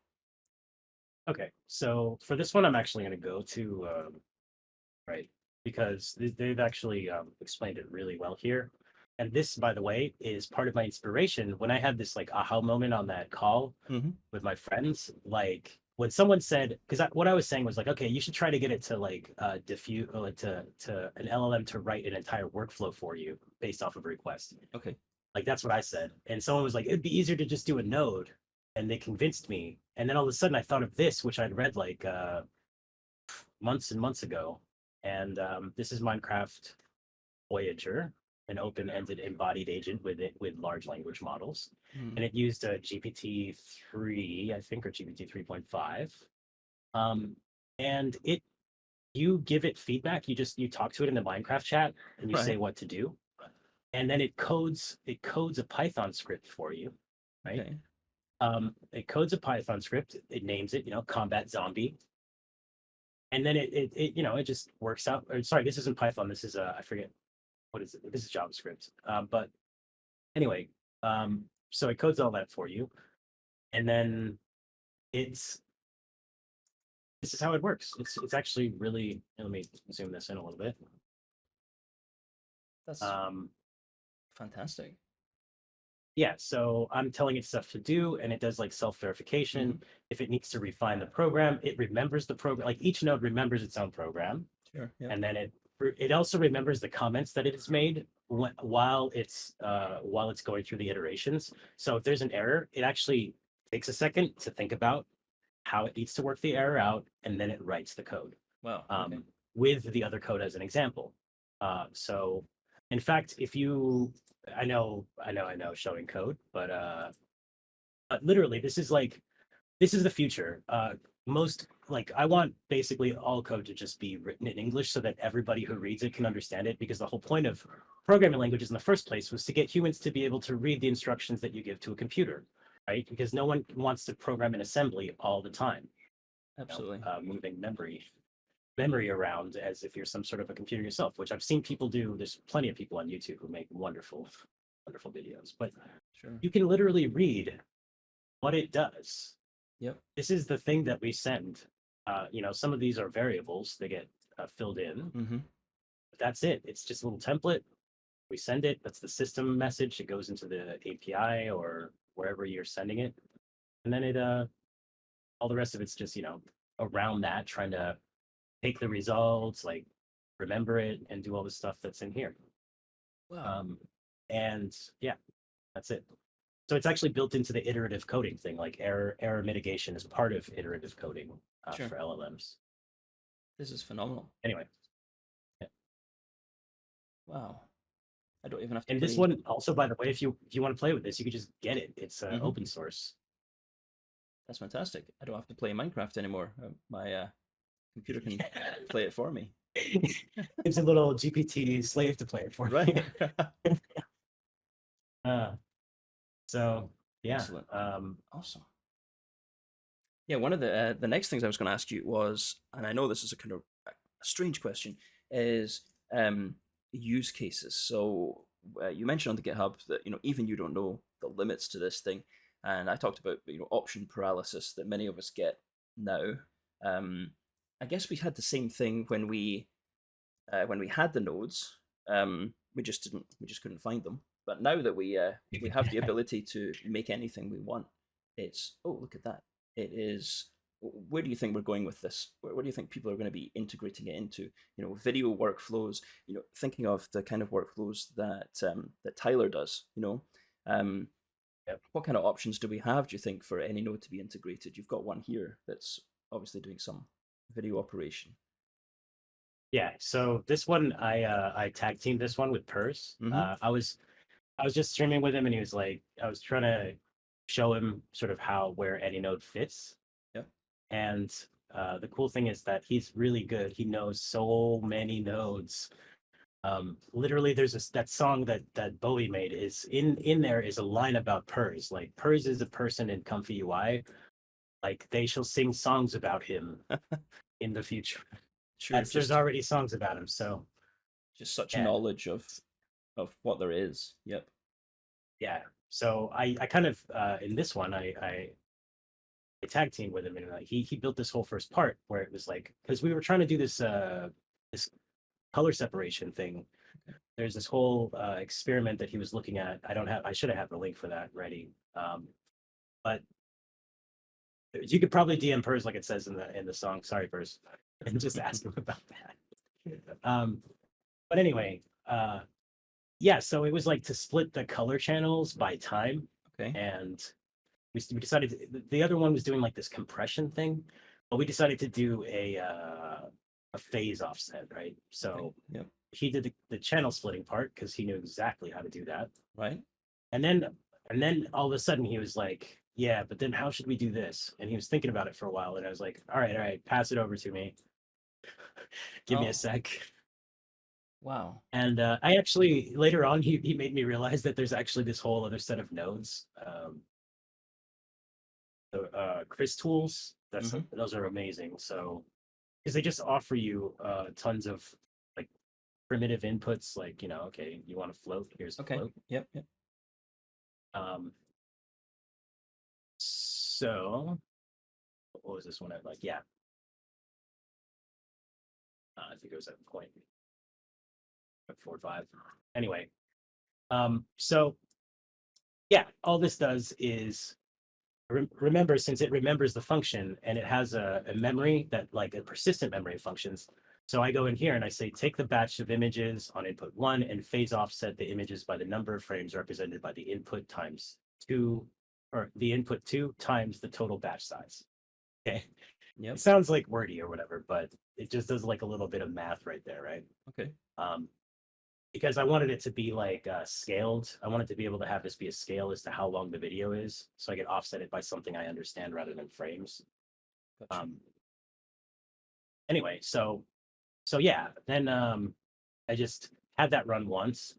Okay. So for this one, I'm actually going to go to right, because they've actually explained it really well here. And this, by the way, is part of my inspiration when I had this like aha moment on that call Mm-hmm. with my friends. Like when someone said, because what I was saying was like, okay, you should try to get it to like diffuse, or like to an LLM to write an entire workflow for you based off of a request. Okay. Like that's what I said. And someone was like, it'd be easier to just do a node. And they convinced me. And then all of a sudden I thought of this, which I'd read like months and months ago. And this is Minecraft Voyager, an open-ended embodied agent with large language models. Mm. And it used a GPT-3, I think, or GPT 3.5. And you give it feedback, you talk to it in the Minecraft chat and you say Right. what to do. And then it codes a Python script for you, right? Okay. It codes a Python script, it names it, combat zombie. And then it just works out. Or, sorry, this isn't Python. This is I forget what is it. This is JavaScript. But anyway, so it codes all that for you, and then this is how it works. It's actually really. Let me zoom this in a little bit. That's fantastic. Yeah, so I'm telling it stuff to do, and it does like self-verification. Mm-hmm. If it needs to refine the program, it remembers the program. Like each node remembers its own program, Sure. Yeah. and then it also remembers the comments that it has made while it's going through the iterations. So if there's an error, it actually takes a second to think about how it needs to work the error out, and then it writes the code Wow. Okay. with the other code as an example. So in fact, if you, I know, showing code, but literally, this is the future. Most like I want basically all code to just be written in English so that everybody who reads it can understand it. Because the whole point of programming languages in the first place was to get humans to be able to read the instructions that you give to a computer, right? Because no one wants to program in assembly all the time. Absolutely. Moving memory around as if you're some sort of a computer yourself, which I've seen people do. There's plenty of people on YouTube who make wonderful videos, but Sure. you can literally read what it does. Yep. This is the thing that we send. Some of these are variables, they get filled in. Mm-hmm. But that's it. It's just a little template. We send it. That's the system message. It goes into the API or wherever you're sending it. And then all the rest of it's just, around that, trying to take the results, like remember it and do all the stuff that's in here. Wow. And yeah, that's it. So it's actually built into the iterative coding thing, like error mitigation is part of iterative coding Sure. for LLMs. This is phenomenal. Anyway. Yeah. Wow. I don't even have to And play. this one also, by the way, if you want to play with this, you can just get it. It's open source. That's fantastic. I don't have to play Minecraft anymore. My computer can play it for me. It's a little GPT slave to play it for. Right. So Yeah. Excellent. Awesome. Yeah, one of the next things I was going to ask you was, and I know this is a kind of a strange question, is use cases. So you mentioned on the GitHub that even you don't know the limits to this thing, and I talked about option paralysis that many of us get now. Um, I guess we had the same thing when we had the nodes. We just couldn't find them. But now that we have the ability to make anything we want, it's oh, look at that. It is. Where do you think we're going with this? Where do you think people are going to be integrating it into? Video workflows. Thinking of the kind of workflows that Tyler does. Um, Yep. what kind of options do we have? Do you think for any node to be integrated? You've got one here that's obviously doing some video operation. Yeah. So this one, I tag teamed this one with Purse. Mm-hmm. I was just streaming with him, and he was like, I was trying to show him sort of where AnyNode fits. Yep. And the cool thing is that he's really good. He knows so many nodes. Literally, there's that song that Bowie made is in there is a line about Purs. Like Purs is a person in ComfyUI. Like they shall sing songs about him in the future. Sure, There's already songs about him. So just such yeah, knowledge of what there is. Yep. yeah. So I kind of in this one I tag team with him, and he built this whole first part where it was like, because we were trying to do this color separation thing. There's this whole experiment that he was looking at. I should have had the link for that ready. But you could probably DM Purs like it says in the song. Sorry, Purs, and just ask him about that. But anyway, yeah. So it was like to split the color channels by time, Okay. and we decided the other one was doing like this compression thing, but we decided to do a phase offset, right? So Okay. Yep. he did the channel splitting part because he knew exactly how to do that. Right. And then all of a sudden he was like, yeah, but then how should we do this? And he was thinking about it for a while, and I was like, all right, pass it over to me. Give me a Oh, sec. wow. And I actually later on he made me realize that there's actually this whole other set of nodes. The Chris tools, those are amazing. So because they just offer you tons of like primitive inputs, like okay, you want to float, here's a Okay. float. Yep. Yep. So what was this one at? Like, yeah, I think it was at point 4.5. Anyway, so yeah, all this does is remember, since it remembers the function and it has a memory that like a persistent memory of functions. So I go in here and I say, take the batch of images on input 1 and phase offset the images by the number of frames represented by the input times 2, or the input 2 times the total batch size. Okay. Yep. It sounds like wordy or whatever, but it just does like a little bit of math right there, right? Okay. Because I wanted it to be like scaled. I wanted to be able to have this be a scale as to how long the video is, so I could offset it by something I understand rather than frames. Gotcha. Anyway, so yeah, then I just had that run once,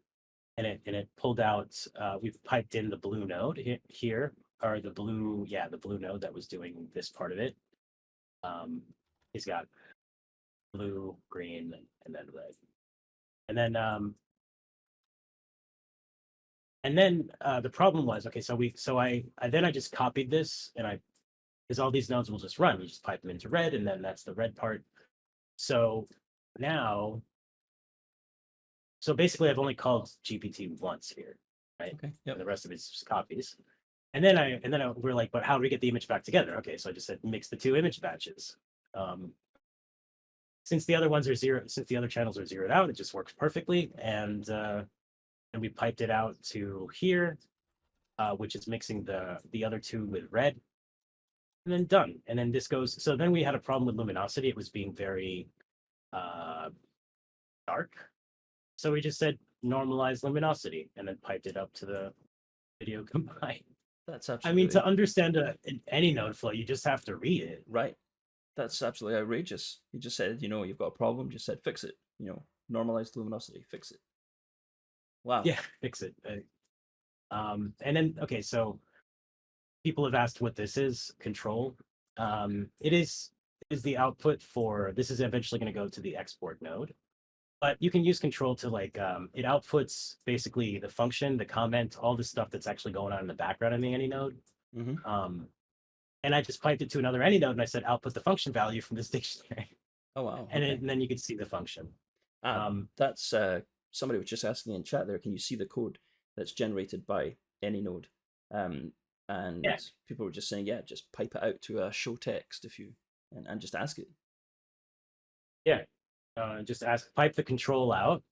and it pulled out. We've piped in the blue node here, or the blue node that was doing this part of it. He's got blue, green, and then red, and then the problem was, okay, so I then I just copied this, and because all these nodes will just run, you just pipe them into red, and then that's the red part. So now, so basically I've only called GPT once here, right? Okay. Yep. And the rest of it's just copies. And then we're like, but how do we get the image back together? Okay, so I just said mix the two image batches. Since the other ones are zero, since the other channels are zeroed out, it just works perfectly. And we piped it out to here, which is mixing the other two with red, and then done. And then this goes. So then we had a problem with luminosity. It was being very dark. So we just said normalize luminosity, and then piped it up to the video combine. That's I absolutely mean, to understand any node flow, you just have to read it. right. That's absolutely outrageous. You just said, you've got a problem. Just said, fix it. Normalize the luminosity. Fix it. Wow. Yeah, fix it. And then okay, so people have asked what this is, control. It is the output for, this is eventually going to go to the export node. But you can use control to like, it outputs basically the function, the comment, all the stuff that's actually going on in the background in the AnyNode. Mm-hmm. And I just piped it to another AnyNode and I said, output the function value from this dictionary. Oh wow. And, Okay. and then you can see the function. Ah, Um, that's somebody was just asking in chat there. Can you see the code that's generated by AnyNode? Um, and yeah, people were just saying, yeah, just pipe it out to a show text if you and just ask it. yeah. Just pipe the control out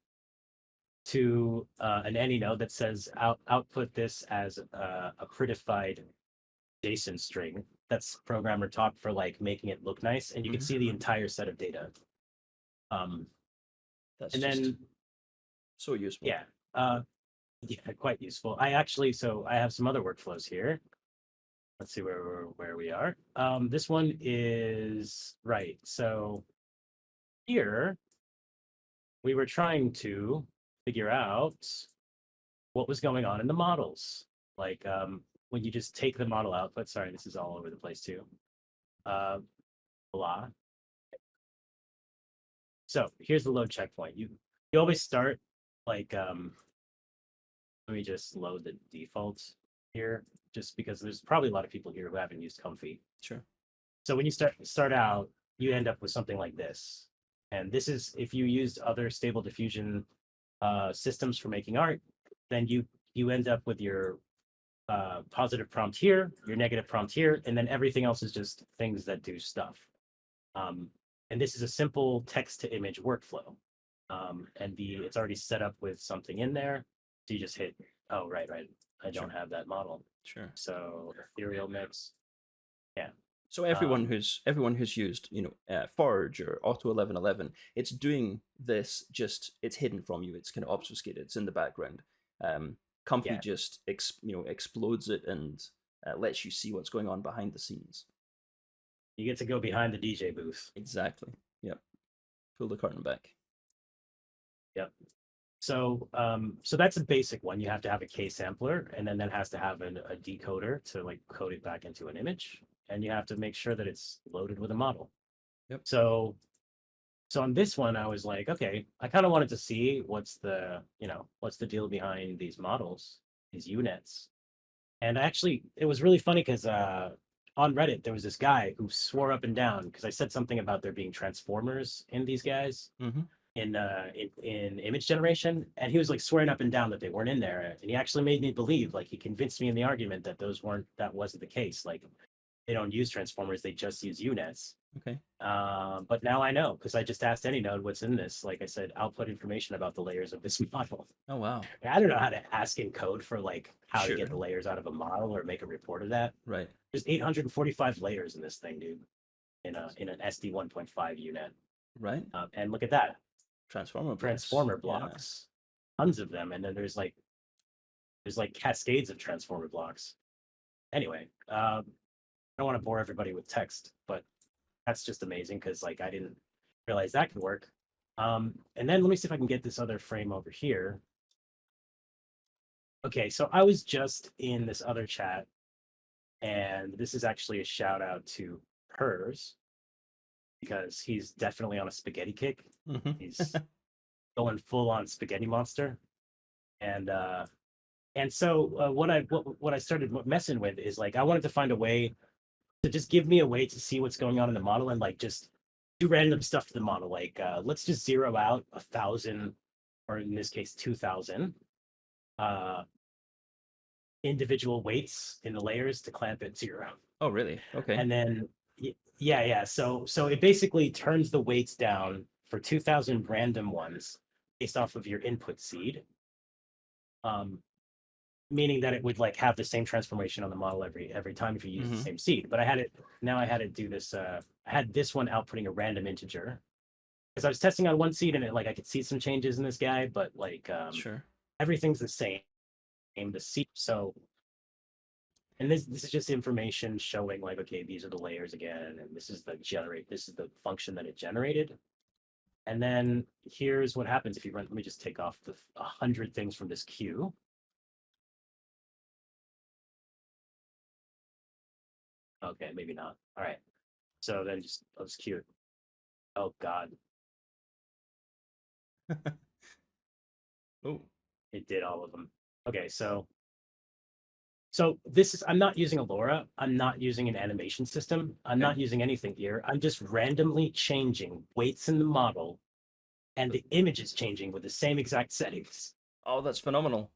to an AnyNode that says output this as a prettified JSON string. That's programmer talk for like making it look nice, and you can Mm-hmm. see the entire set of data. Um, That's and just then so useful. yeah, yeah, quite useful. So I have some other workflows here. Let's see where we are. This one is right. So here we were trying to figure out what was going on in the models. Like when you just take the model output, sorry, this is all over the place too. Blah. So here's the load checkpoint. You always start like let me just load the defaults here, just because there's probably a lot of people here who haven't used Comfy. Sure. So when you start out, you end up with something like this. And this is if you used other stable diffusion systems for making art, then you end up with your positive prompt here, your negative prompt here, and then everything else is just things that do stuff. And this is a simple text to image workflow. And it's already set up with something in there. So you just hit, oh, right. I don't have that model. Sure. So ethereal mix. Yeah. So everyone who's used Forge or Auto 1111, it's doing this. Just it's hidden from you. It's kind of obfuscated. It's in the background. Comfy Yeah. just explodes it and lets you see what's going on behind the scenes. You get to go behind the DJ booth. Exactly. Yep. Pull the curtain back. Yep. So so that's a basic one. You have to have a K sampler, and then that has to have a decoder to like code it back into an image. And you have to make sure that it's loaded with a model. Yep. So on this one, I was like, okay, I kind of wanted to see what's the deal behind these models, these units. And actually, it was really funny because on Reddit, there was this guy who swore up and down because I said something about there being transformers in these guys Mm-hmm. in image generation, and he was like swearing up and down that they weren't in there. And he actually made me believe, like he convinced me in the argument that that wasn't the case. Like they don't use transformers, they just use units. Okay. But now I know because I just asked AnyNode what's in this. Like I said, output information about the layers of this model. Oh wow. I don't know how to ask in code for like how to Sure. get the layers out of a model or make a report of that. Right. There's 845 layers in this thing, dude, in an SD 1.5 unit. Right. And look at that, Transformer blocks, tons of them, and then there's like cascades of transformer blocks. Anyway, I don't want to bore everybody with text, but that's just amazing because like I didn't realize that could work. And then let me see if I can get this other frame over here. Okay, so I was just in this other chat, and this is actually a shout out to Hers because he's definitely on a spaghetti kick. Mm-hmm. He's going full on spaghetti monster, and so what I started messing with is like I wanted to find a way to just give me a way to see what's going on in the model and like just do random stuff to the model. Like let's just zero out 1,000, or in this case 2,000 individual weights in the layers to clamp at 0. Oh really? Okay. And then yeah. So it basically turns the weights down for 2,000 random ones based off of your input seed. Meaning that it would like have the same transformation on the model every time if you use the same seed. But I had to do this. I had this one outputting a random integer because I was testing on one seed and it like I could see some changes in this guy, but like Sure. everything's the same. The seed. So, and this is just information showing like, okay, these are the layers again, and this is the function that it generated. And then here's what happens if you run. Let me just take off the 100 things from this queue. Okay, maybe not. All right. So then I'll just cue it. Oh God, Oh, it did all of them. Okay, so I'm not using a LoRa. I'm not using an animation system. I'm okay. not using anything here. I'm just randomly changing weights in the model, and the image is changing with the same exact settings. Oh, that's phenomenal.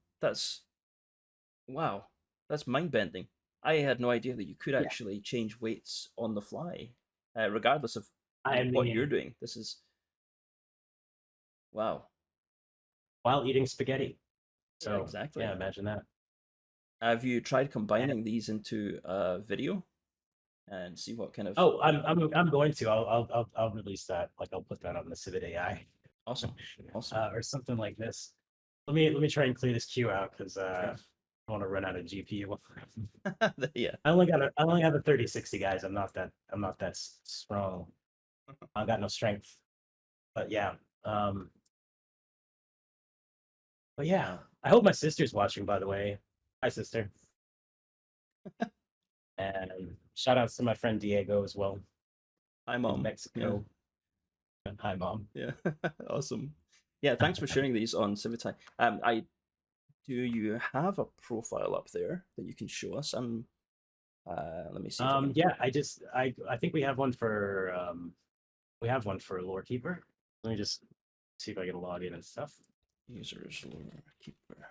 Wow. That's mind bending. I had no idea that you could Yeah. actually change weights on the fly, regardless of I what you're mean, doing. This is wow. while eating spaghetti. Yeah, So yeah, exactly. imagine that. Have you tried And, combining these into a video and see what kind of oh, I'm going to. I'll release that. Like I'll put that on the Civitai AI, awesome, awesome. or something like this. Let me try and clear this queue out because Sure. I want to run out of GPU. Yeah. I only have a 3060, guys. I'm not that strong. I got no strength. But yeah. Um but yeah. I hope my sister's watching, by the way. Hi sister. And shout outs to my friend Diego as well Hi, in mom. Yeah, Mexico. Hi mom. yeah. Awesome. Yeah, thanks for sharing these on Civitai. I do you have a profile up there that you can show us? Let me see if I can. Yeah, I think we have one for Lore Keeper. Let me just see if I can log in and stuff. Users lore keeper.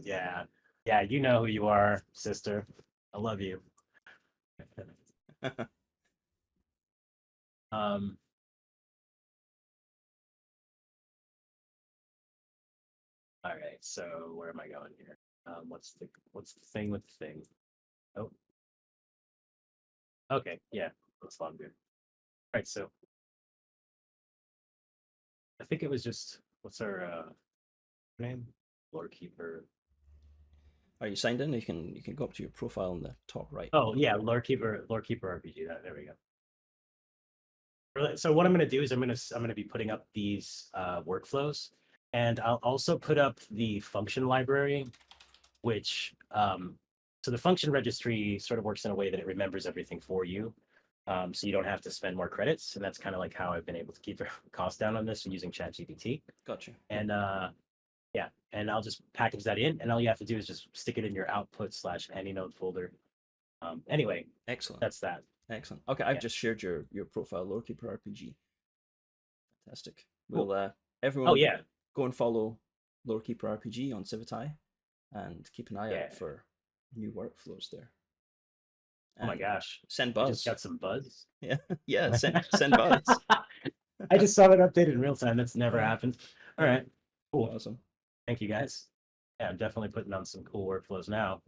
Yeah. Yeah, you know who you are, sister. I love you. Um all right, so where am I going here? What's the thing with the thing? Oh, okay, yeah, that's logged in. All right, so I think it was just what's our name? Lore Keeper. Are you signed in? You can go up to your profile in the top right. Oh yeah, Lore Keeper RPG. There we go. So what I'm going to do is I'm going to be putting up these workflows, and I'll also put up the function library, which so the function registry sort of works in a way that it remembers everything for you, so you don't have to spend more credits, and that's kind of like how I've been able to keep the cost down on this using ChatGPT. Gotcha. And yeah, and I'll just package that in, and all you have to do is just stick it in your output slash AnyNode folder. Anyway, Excellent. that's that. Excellent. Okay, I've Yeah, just shared your profile, Lorekeeper RPG. Fantastic. cool. Will Oh everyone yeah, go and follow Lorekeeper RPG on Civitai and keep an eye yeah. out for new workflows there. Oh my And gosh, send I just buzz. got some buzz. Yeah, yeah. Send buzz. I just saw that update in real time. That's never Yeah, happened. All yeah. right, cool. Awesome. Thank you guys. Yeah, I'm definitely putting on some cool workflows now.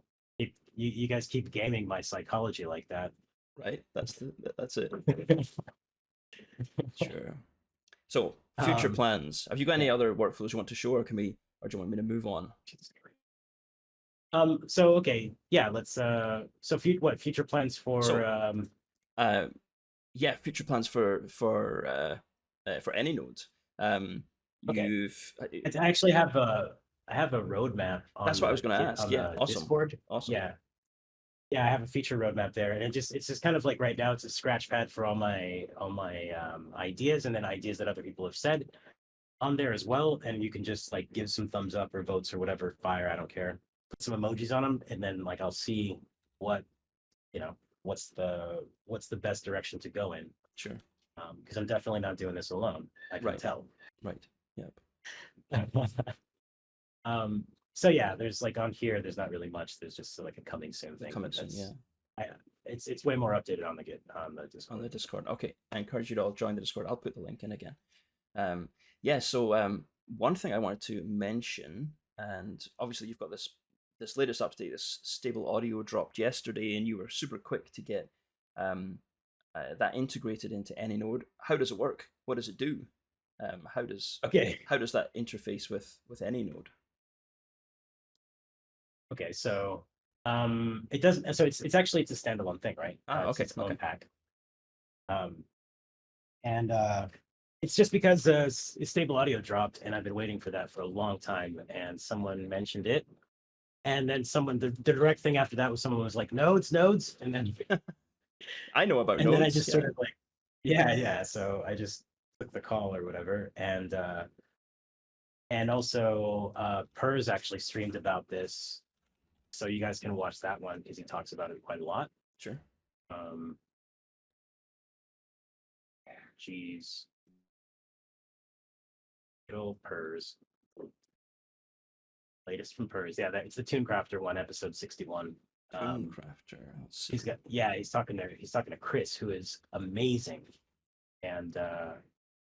You guys keep gaming my psychology like that. Right. That's it. Sure. So future um, plans. Have you got any yeah. other workflows you want to show, or or do you want me to move on? So okay, yeah, let's what future plans for So uh, yeah, future plans for AnyNode. okay. You've I actually have I have a roadmap That's what I was going to ask. on Yeah, the awesome, Discord. awesome. Yeah, yeah, I have a feature roadmap there, and it's just kind of like right now it's a scratch pad for all my ideas and then ideas that other people have said on there as well. And you can just like give some thumbs up or votes or whatever, fire, I don't care. Put some emojis on them, and then like I'll see what you know what's the best direction to go in. Sure. Because I'm definitely not doing this alone. I can Right, tell. right. Yep. um, so yeah, there's like on here, there's not really much. There's just like a coming soon thing, Coming but soon. Yeah, I, it's way more updated on the on Discord. the Discord. Okay, I encourage you to all join the Discord. I'll put the link in again. Yeah. So one thing I wanted to mention, and obviously you've got this latest update, this stable audio dropped yesterday, and you were super quick to get that integrated into AnyNode. How does it work? What does it do? Okay. How does that interface with AnyNode? Okay, so it doesn't. So it's actually it's a standalone thing, right? It's Okay, its okay. own pack. Um, and it's just because stable audio dropped, and I've been waiting for that for a long time, and someone mentioned it, And then the direct thing after that was someone was like, nodes. I know about And then I nodes. just Yeah. sort of like, yeah. So I just took the call or whatever. And also Pers actually streamed about this. So you guys can watch that one because he talks about it quite a lot. Sure. Um, geez. Little Pers. Latest from Pers. Yeah, it's the Toon Crafter one, episode 61. Toon Crafter. Let's see. He's talking to Chris, who is amazing. And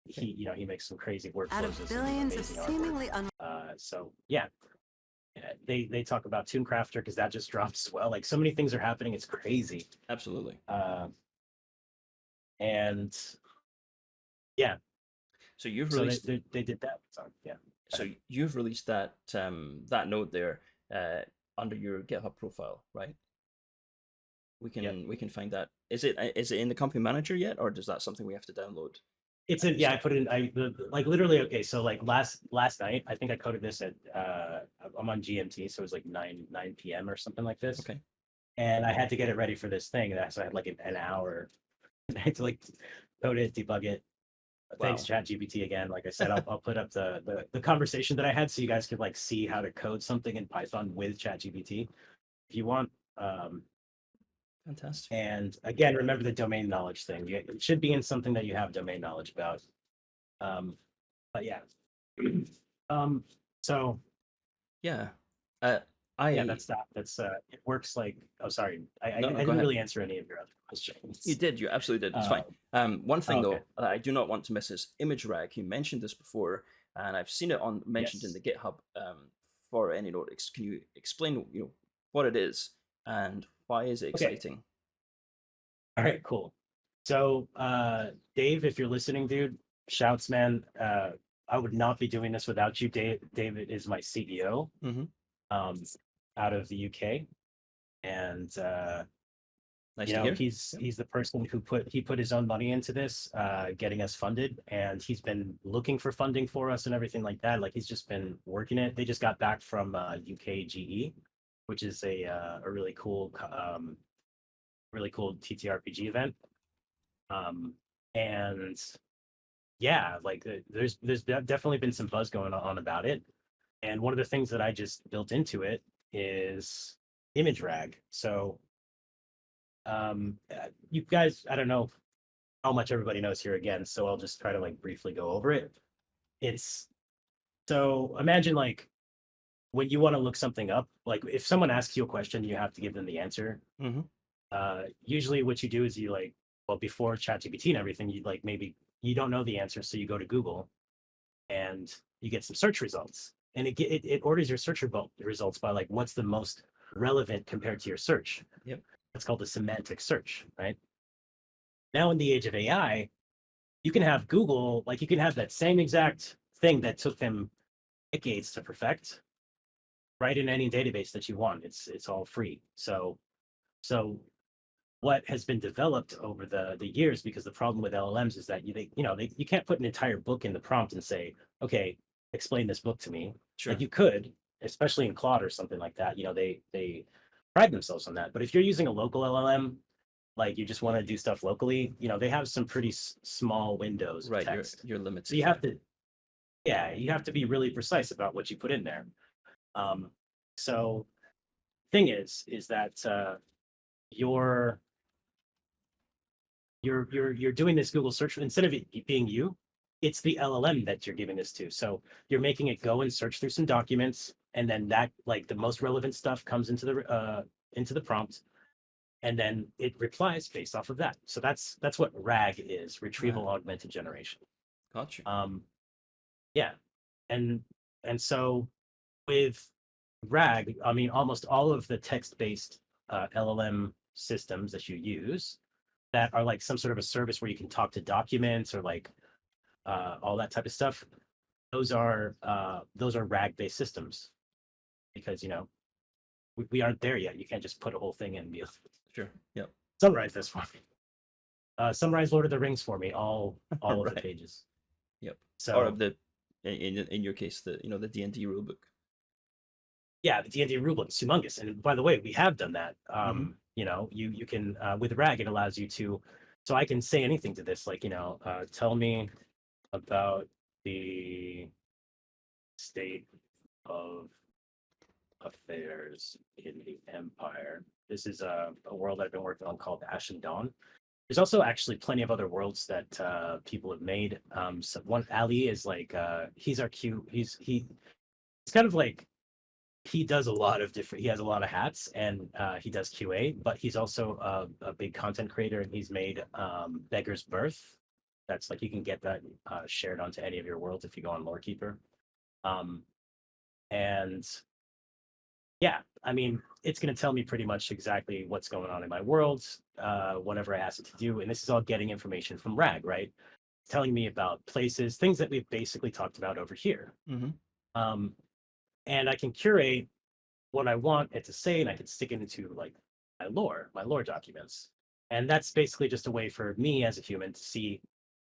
he makes some crazy workflows. Out of billions of seemingly so yeah. They talk about Toon Crafter because that just dropped as well. Like so many things are happening, it's crazy. Absolutely. And yeah. So you've released. So they did that. So yeah. So you've released that that node there under your GitHub profile, right? We can find that. Is it in the Comfy Manager yet, or is that something we have to download? It's in, yeah, I put it in, like literally, okay, so like last night, I think I coded this at, I'm on GMT, so it was like 9 p.m. or something like this. Okay. And I had to get it ready for this thing, so I had like an hour. I had to like code it, debug it. Wow. Thanks, ChatGPT again. Like I said, I'll put up the conversation that I had so you guys could like see how to code something in Python with ChatGPT if you want. Fantastic. And again, remember the domain knowledge thing. It should be in something that you have domain knowledge about. But yeah. So yeah. Yeah, that's that. That's it works like, oh sorry. I didn't really answer any of your other questions. You did, you absolutely did. It's fine. One thing okay. though that I do not want to miss is image rag. You mentioned this before, and I've seen it mentioned in the GitHub for AnyNode. Can you explain what it is and why is it exciting? Okay. All right, cool. So Dave, if you're listening, dude, shouts, man. I would not be doing this without you. David is my CEO out of the UK. And nice to hear. he's the person who put his own money into this, getting us funded, and he's been looking for funding for us and everything like that. Like he's just been working it. They just got back from UKGE, which is a really cool TTRPG event. And yeah, like there's definitely been some buzz going on about it. And one of the things that I just built into it is image rag. So you guys, I don't know how much everybody knows here again, so I'll just try to like briefly go over it. So imagine like when you want to look something up, like if someone asks you a question, you have to give them the answer. Usually what you do is you like, well, before ChatGPT and everything, you like maybe you don't know the answer, so you go to Google and you get some search results, and it orders your search results by like what's the most relevant compared to your search. Yep. That's called a semantic search, right? Now in the age of AI, you can have Google, like you can have that same exact thing that took them decades to perfect, right in any database that you want. It's all free. So what has been developed over the years, because the problem with LLMs is that you can't put an entire book in the prompt and say, okay, explain this book to me. Sure. Like you could, especially in Claude or something like that. They pride themselves on that. But if you're using a local LLM, like you just want to do stuff locally, they have some pretty small windows of text. You're limited. So you have to be really precise about what you put in there. So thing is that you're doing this Google search, instead of it being you, it's the LLM that you're giving this to. So you're making it go and search through some documents, and then that like the most relevant stuff comes into the prompt, and then it replies based off of that. So that's what RAG is, retrieval augmented generation. Gotcha. Yeah, and so with RAG, I mean, almost all of the text-based LLM systems that you use that are like some sort of a service where you can talk to documents or like all that type of stuff, those are RAG-based systems, because we aren't there yet. You can't just put a whole thing in and be sure. Yep. Summarize this for me. Summarize Lord of the Rings for me, all of the pages. Yep. So, or of the in your case the D&D rulebook. Yeah, the D&D rulebook is humongous. And by the way, we have done that. You know, you can with RAG, it allows you to, so I can say anything to this, like, you know, tell me about the state of affairs in the Empire. This is a world I've been working on called Ashen Dawn. There's also actually plenty of other worlds that people have made. So one Ali is like he's our Q. He's kind of like he does a lot of different. He has a lot of hats, and he does QA, but he's also a big content creator, and he's made Beggar's Birth. That's like you can get that shared onto any of your worlds if you go on Lorekeeper. And yeah, I mean, it's going to tell me pretty much exactly what's going on in my world, whatever I ask it to do. And this is all getting information from RAG, right? Telling me about places, things that we've basically talked about over here. And I can curate what I want it to say, and I can stick it into like my lore documents. And that's basically just a way for me as a human to see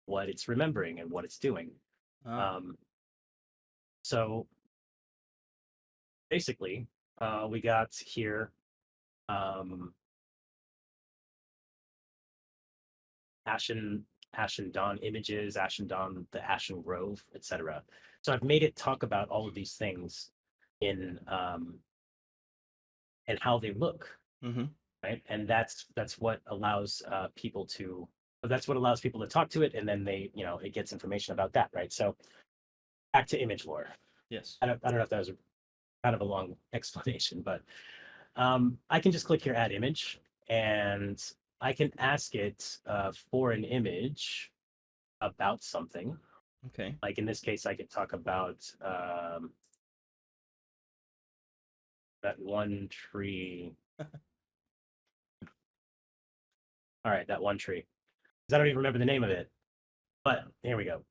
what it's remembering and what it's doing. So basically, we got here Ashen Dawn images, Ashen Dawn, the Ashen Grove, etc. So I've made it talk about all of these things in and how they look, right? And that's what allows people to talk to it, and then they, you know, it gets information about that, right? So back to image lore. Yes. I don't know if that was kind of a long explanation, but I can just click here, add image, and I can ask it for an image about something. Okay. Like in this case, I could talk about that one tree. All right, that one tree. I don't even remember the name of it, but here we go.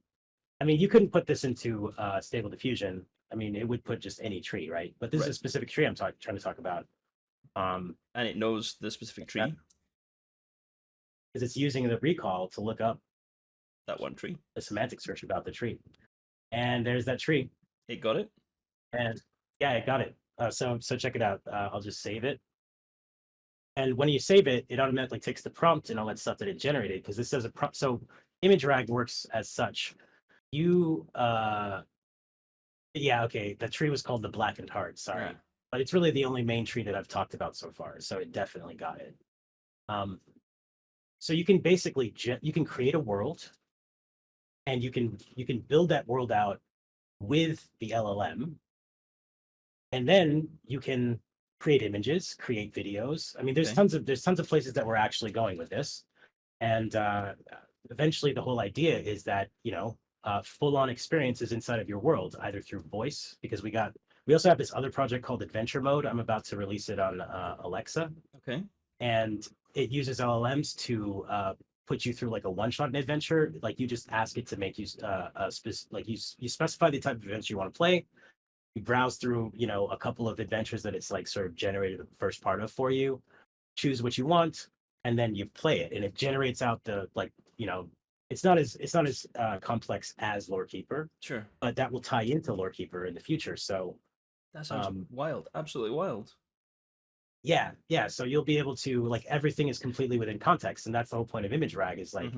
I mean, you couldn't put this into Stable Diffusion. I mean, it would put just any tree, right? But this is a specific tree I'm trying to talk about. And it knows the specific tree? Because it's using the recall to look up that one tree. The semantic search about the tree. And there's that tree. It got it? And yeah, it got it. So check it out. I'll just save it. And when you save it, it automatically takes the prompt and all that stuff that it generated, because this says a prompt. So image rag works as such. You yeah, okay. The tree was called the Blackened Heart, sorry. Yeah. But it's really the only main tree that I've talked about so far, so it definitely got it. So you can basically you can create a world, and you can build that world out with the LLM, and then you can create images, create videos. I mean, there's tons of places that we're actually going with this, and eventually the whole idea is that, you know, full-on experiences inside of your world, either through voice, because we also have this other project called Adventure Mode. I'm about to release it on Alexa. Okay. And it uses LLMs to put you through like a one-shot adventure. Like you just ask it to make you you specify the type of adventure you want to play. You browse through, you know, a couple of adventures that it's like sort of generated the first part of for you, choose what you want, and then you play it, and it generates out the, like, you know, it's not as complex as Lorekeeper. Sure. But that will tie into Lorekeeper in the future. So that sounds wild, absolutely wild. Yeah. So you'll be able to, like, everything is completely within context, and that's the whole point of image rag. Is like,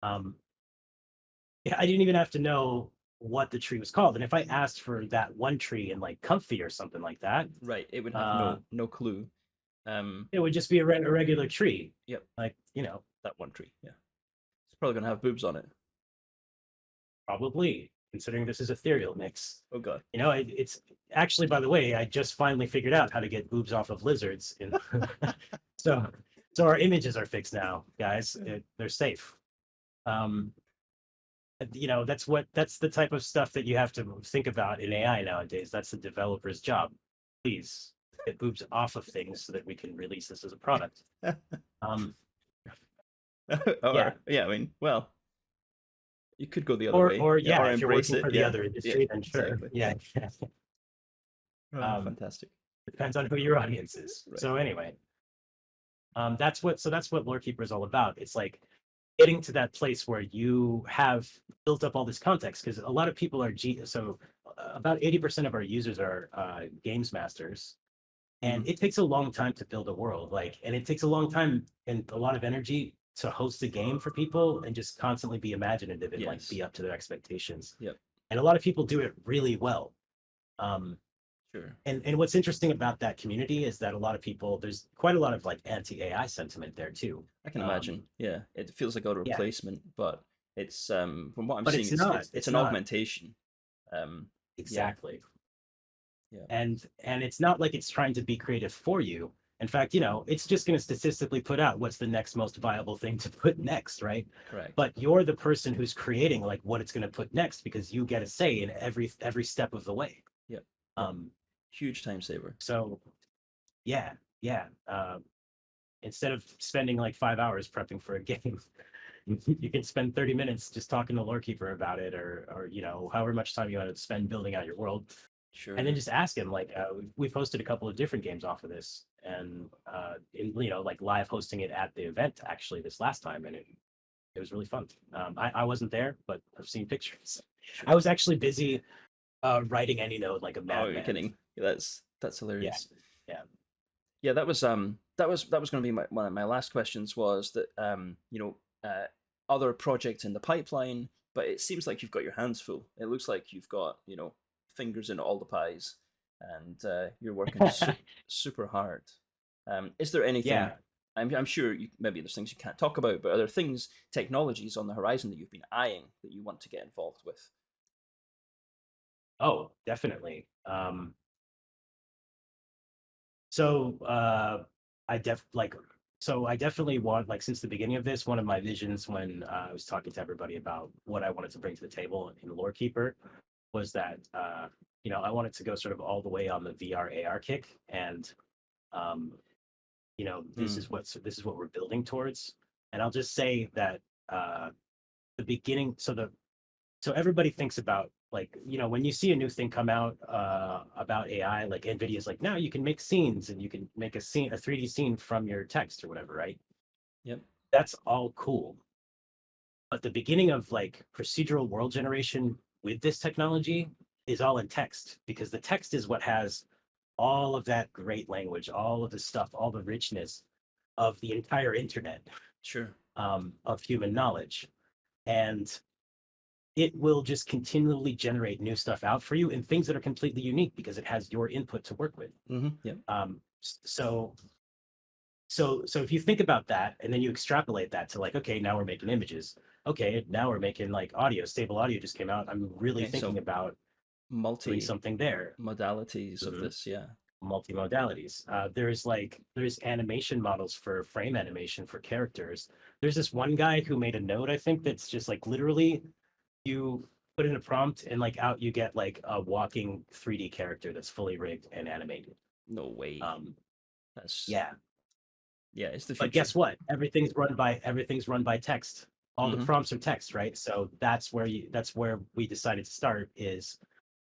yeah, I didn't even have to know what the tree was called, and if I asked for that one tree in like Comfy or something like that, right, it would have no clue. It would just be a regular tree. Yep. Like, you know, that one tree. Yeah, it's probably gonna have boobs on it. Probably, considering this is ethereal mix. Oh god. You know, it's actually, by the way, I just finally figured out how to get boobs off of lizards. So our images are fixed now, guys. They're safe. You know, that's the type of stuff that you have to think about in AI nowadays. That's the developer's job. Please get boobs off of things so that we can release this as a product. Yeah. I mean, well, you could go the other way, or if you're working it for the other industry, then sure. Exactly. Yeah. Fantastic. Depends on who your audience is. Right. So anyway, that's what Lorekeeper is all about. It's like, getting to that place where you have built up all this context, because a lot of people are about 80% of our users are games masters, and it takes a long time to build a world, and it takes a long time and a lot of energy to host a game for people and just constantly be imaginative and Yes. be up to their expectations. Yep. And a lot of people do it really well. Sure. And what's interesting about that community is that a lot of people, there's quite a lot of anti-AI sentiment there too. I can imagine. Yeah, it feels like a Yeah, replacement, but it's from what I'm but seeing, it's not. it's It's an not augmentation. Yeah, exactly. yeah, And it's not like it's trying to be creative for you. In fact, it's just going to statistically put out what's the next most viable thing to put next, right? correct. But you're the person who's creating what it's going to put next, because you get a say in every step of the way. Yep. Um, Huge time saver. so yeah, yeah. Instead of spending 5 hours prepping for a game, you can spend 30 minutes just talking to Lorekeeper about it, or however much time you want to spend building out your world, Sure. and then just ask him. We've hosted a couple of different games off of this, and live hosting it at the event actually this last time, and it was really fun. I wasn't there, but I've seen pictures. Sure. I was actually busy writing AnyNode like a Oh, madman. you're kidding. That's hilarious. Yeah. Yeah, that was going to be one of my last questions, was that other projects in the pipeline, but it seems like you've got your hands full. It looks like you've got fingers in all the pies, and you're working super hard. Is there anything? Yeah. I'm sure maybe there's things you can't talk about, but are there technologies on the horizon that you've been eyeing that you want to get involved with? Oh, definitely. So I definitely want, since the beginning of this, one of my visions when I was talking to everybody about what I wanted to bring to the table in Lorekeeper was that I wanted to go sort of all the way on the VR AR kick, and this is what we're building towards. And I'll just say that the beginning, so everybody thinks about when you see a new thing come out about AI, NVIDIA's now you can make scenes, and you can make a 3D scene from your text or whatever, right? Yep. That's all cool. But the beginning of procedural world generation with this technology is all in text, because the text is what has all of that great language, all of the stuff, all the richness of the entire internet. Sure. Of human knowledge. And it will just continually generate new stuff out for you, and things that are completely unique because it has your input to work with. Yep. So if you think about that, and then you extrapolate that to okay, now we're making images. Okay, now we're making audio. Stable audio just came out. I'm really thinking about doing something there. Modalities of this, yeah. Multi-modalities. There's animation models for frame animation for characters. There's this one guy who made a node, I think, that's just literally you put in a prompt, and out you get a walking 3D character that's fully rigged and animated. No way. That's yeah. It's the future. But guess what? Everything's run by text. All the prompts are text, right? So that's where we decided to start, is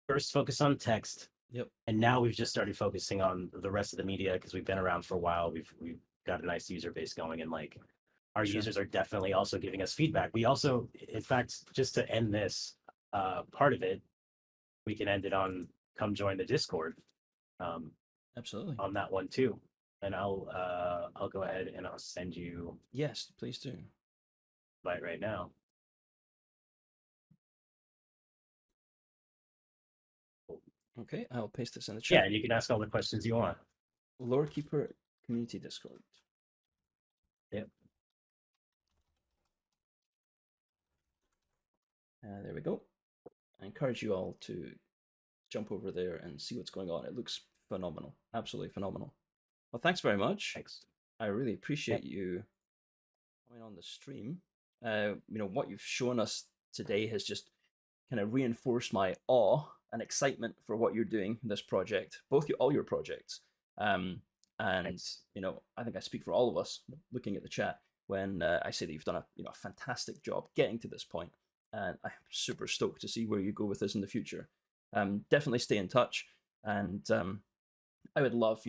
first focus on text. Yep. And now we've just started focusing on the rest of the media, because we've been around for a while. We've got a nice user base going, and our users are definitely also giving us feedback. We also, in fact, just to end this part of it, we can end it on come join the Discord. Absolutely. On that one too. And I'll go ahead and I'll send you. Yes, please do. Right now. Okay, I'll paste this in the chat. Yeah, and you can ask all the questions you want. Lorekeeper community Discord. Yep. There we go. I encourage you all to jump over there and see what's going on. It looks phenomenal. Absolutely phenomenal. Well, thanks very much. Thanks. I really appreciate you coming on the stream. What you've shown us today has just kind of reinforced my awe and excitement for what you're doing in this project, all your projects. And Thanks. I think I speak for all of us looking at the chat when I say that you've done a fantastic job getting to this point, and I'm super stoked to see where you go with this in the future. Definitely stay in touch, and I would love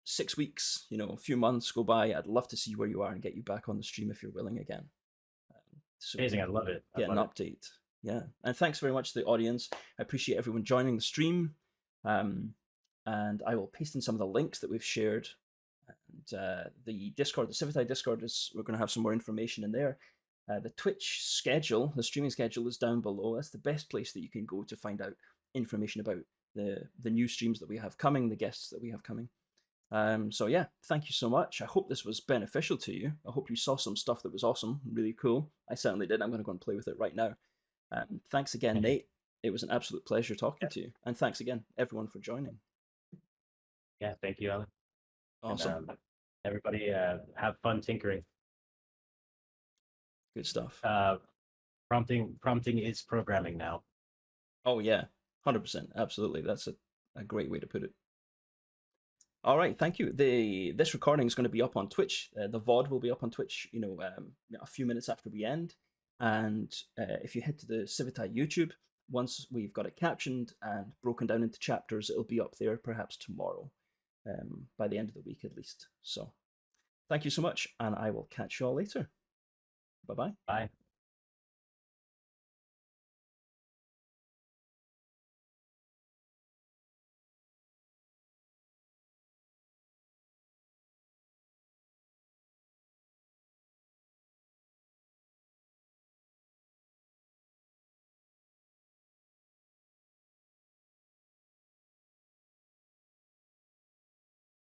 6 weeks, a few months go by. I'd love to see where you are and get you back on the stream if you're willing again. so Amazing. I love it. I get an love it. update. Yeah, and thanks very much to the audience. I appreciate everyone joining the stream. And I will paste in some of the links that we've shared. And the Discord, the Civitai Discord, we're going to have some more information in there. The Twitch schedule, the streaming schedule, is down below. That's the best place that you can go to find out information about the new streams that we have coming, the guests that we have coming. So yeah, thank you so much. I hope this was beneficial to you. I hope you saw some stuff that was awesome, really cool. I certainly did. I'm going to go and play with it right now. Thanks again, Nate. It was an absolute pleasure talking to you. And thanks again, everyone, for joining. Yeah, thank you, Alan. Awesome. And, everybody have fun tinkering. Good stuff. Prompting is programming now. Oh yeah, 100%. Absolutely. That's a great way to put it. All right, thank you. This recording is going to be up on Twitch. The VOD will be up on Twitch, a few minutes after we end. And if you head to the Civitai YouTube, once we've got it captioned and broken down into chapters, it'll be up there perhaps tomorrow, by the end of the week at least. So thank you so much, and I will catch you all later. Bye-bye. Bye.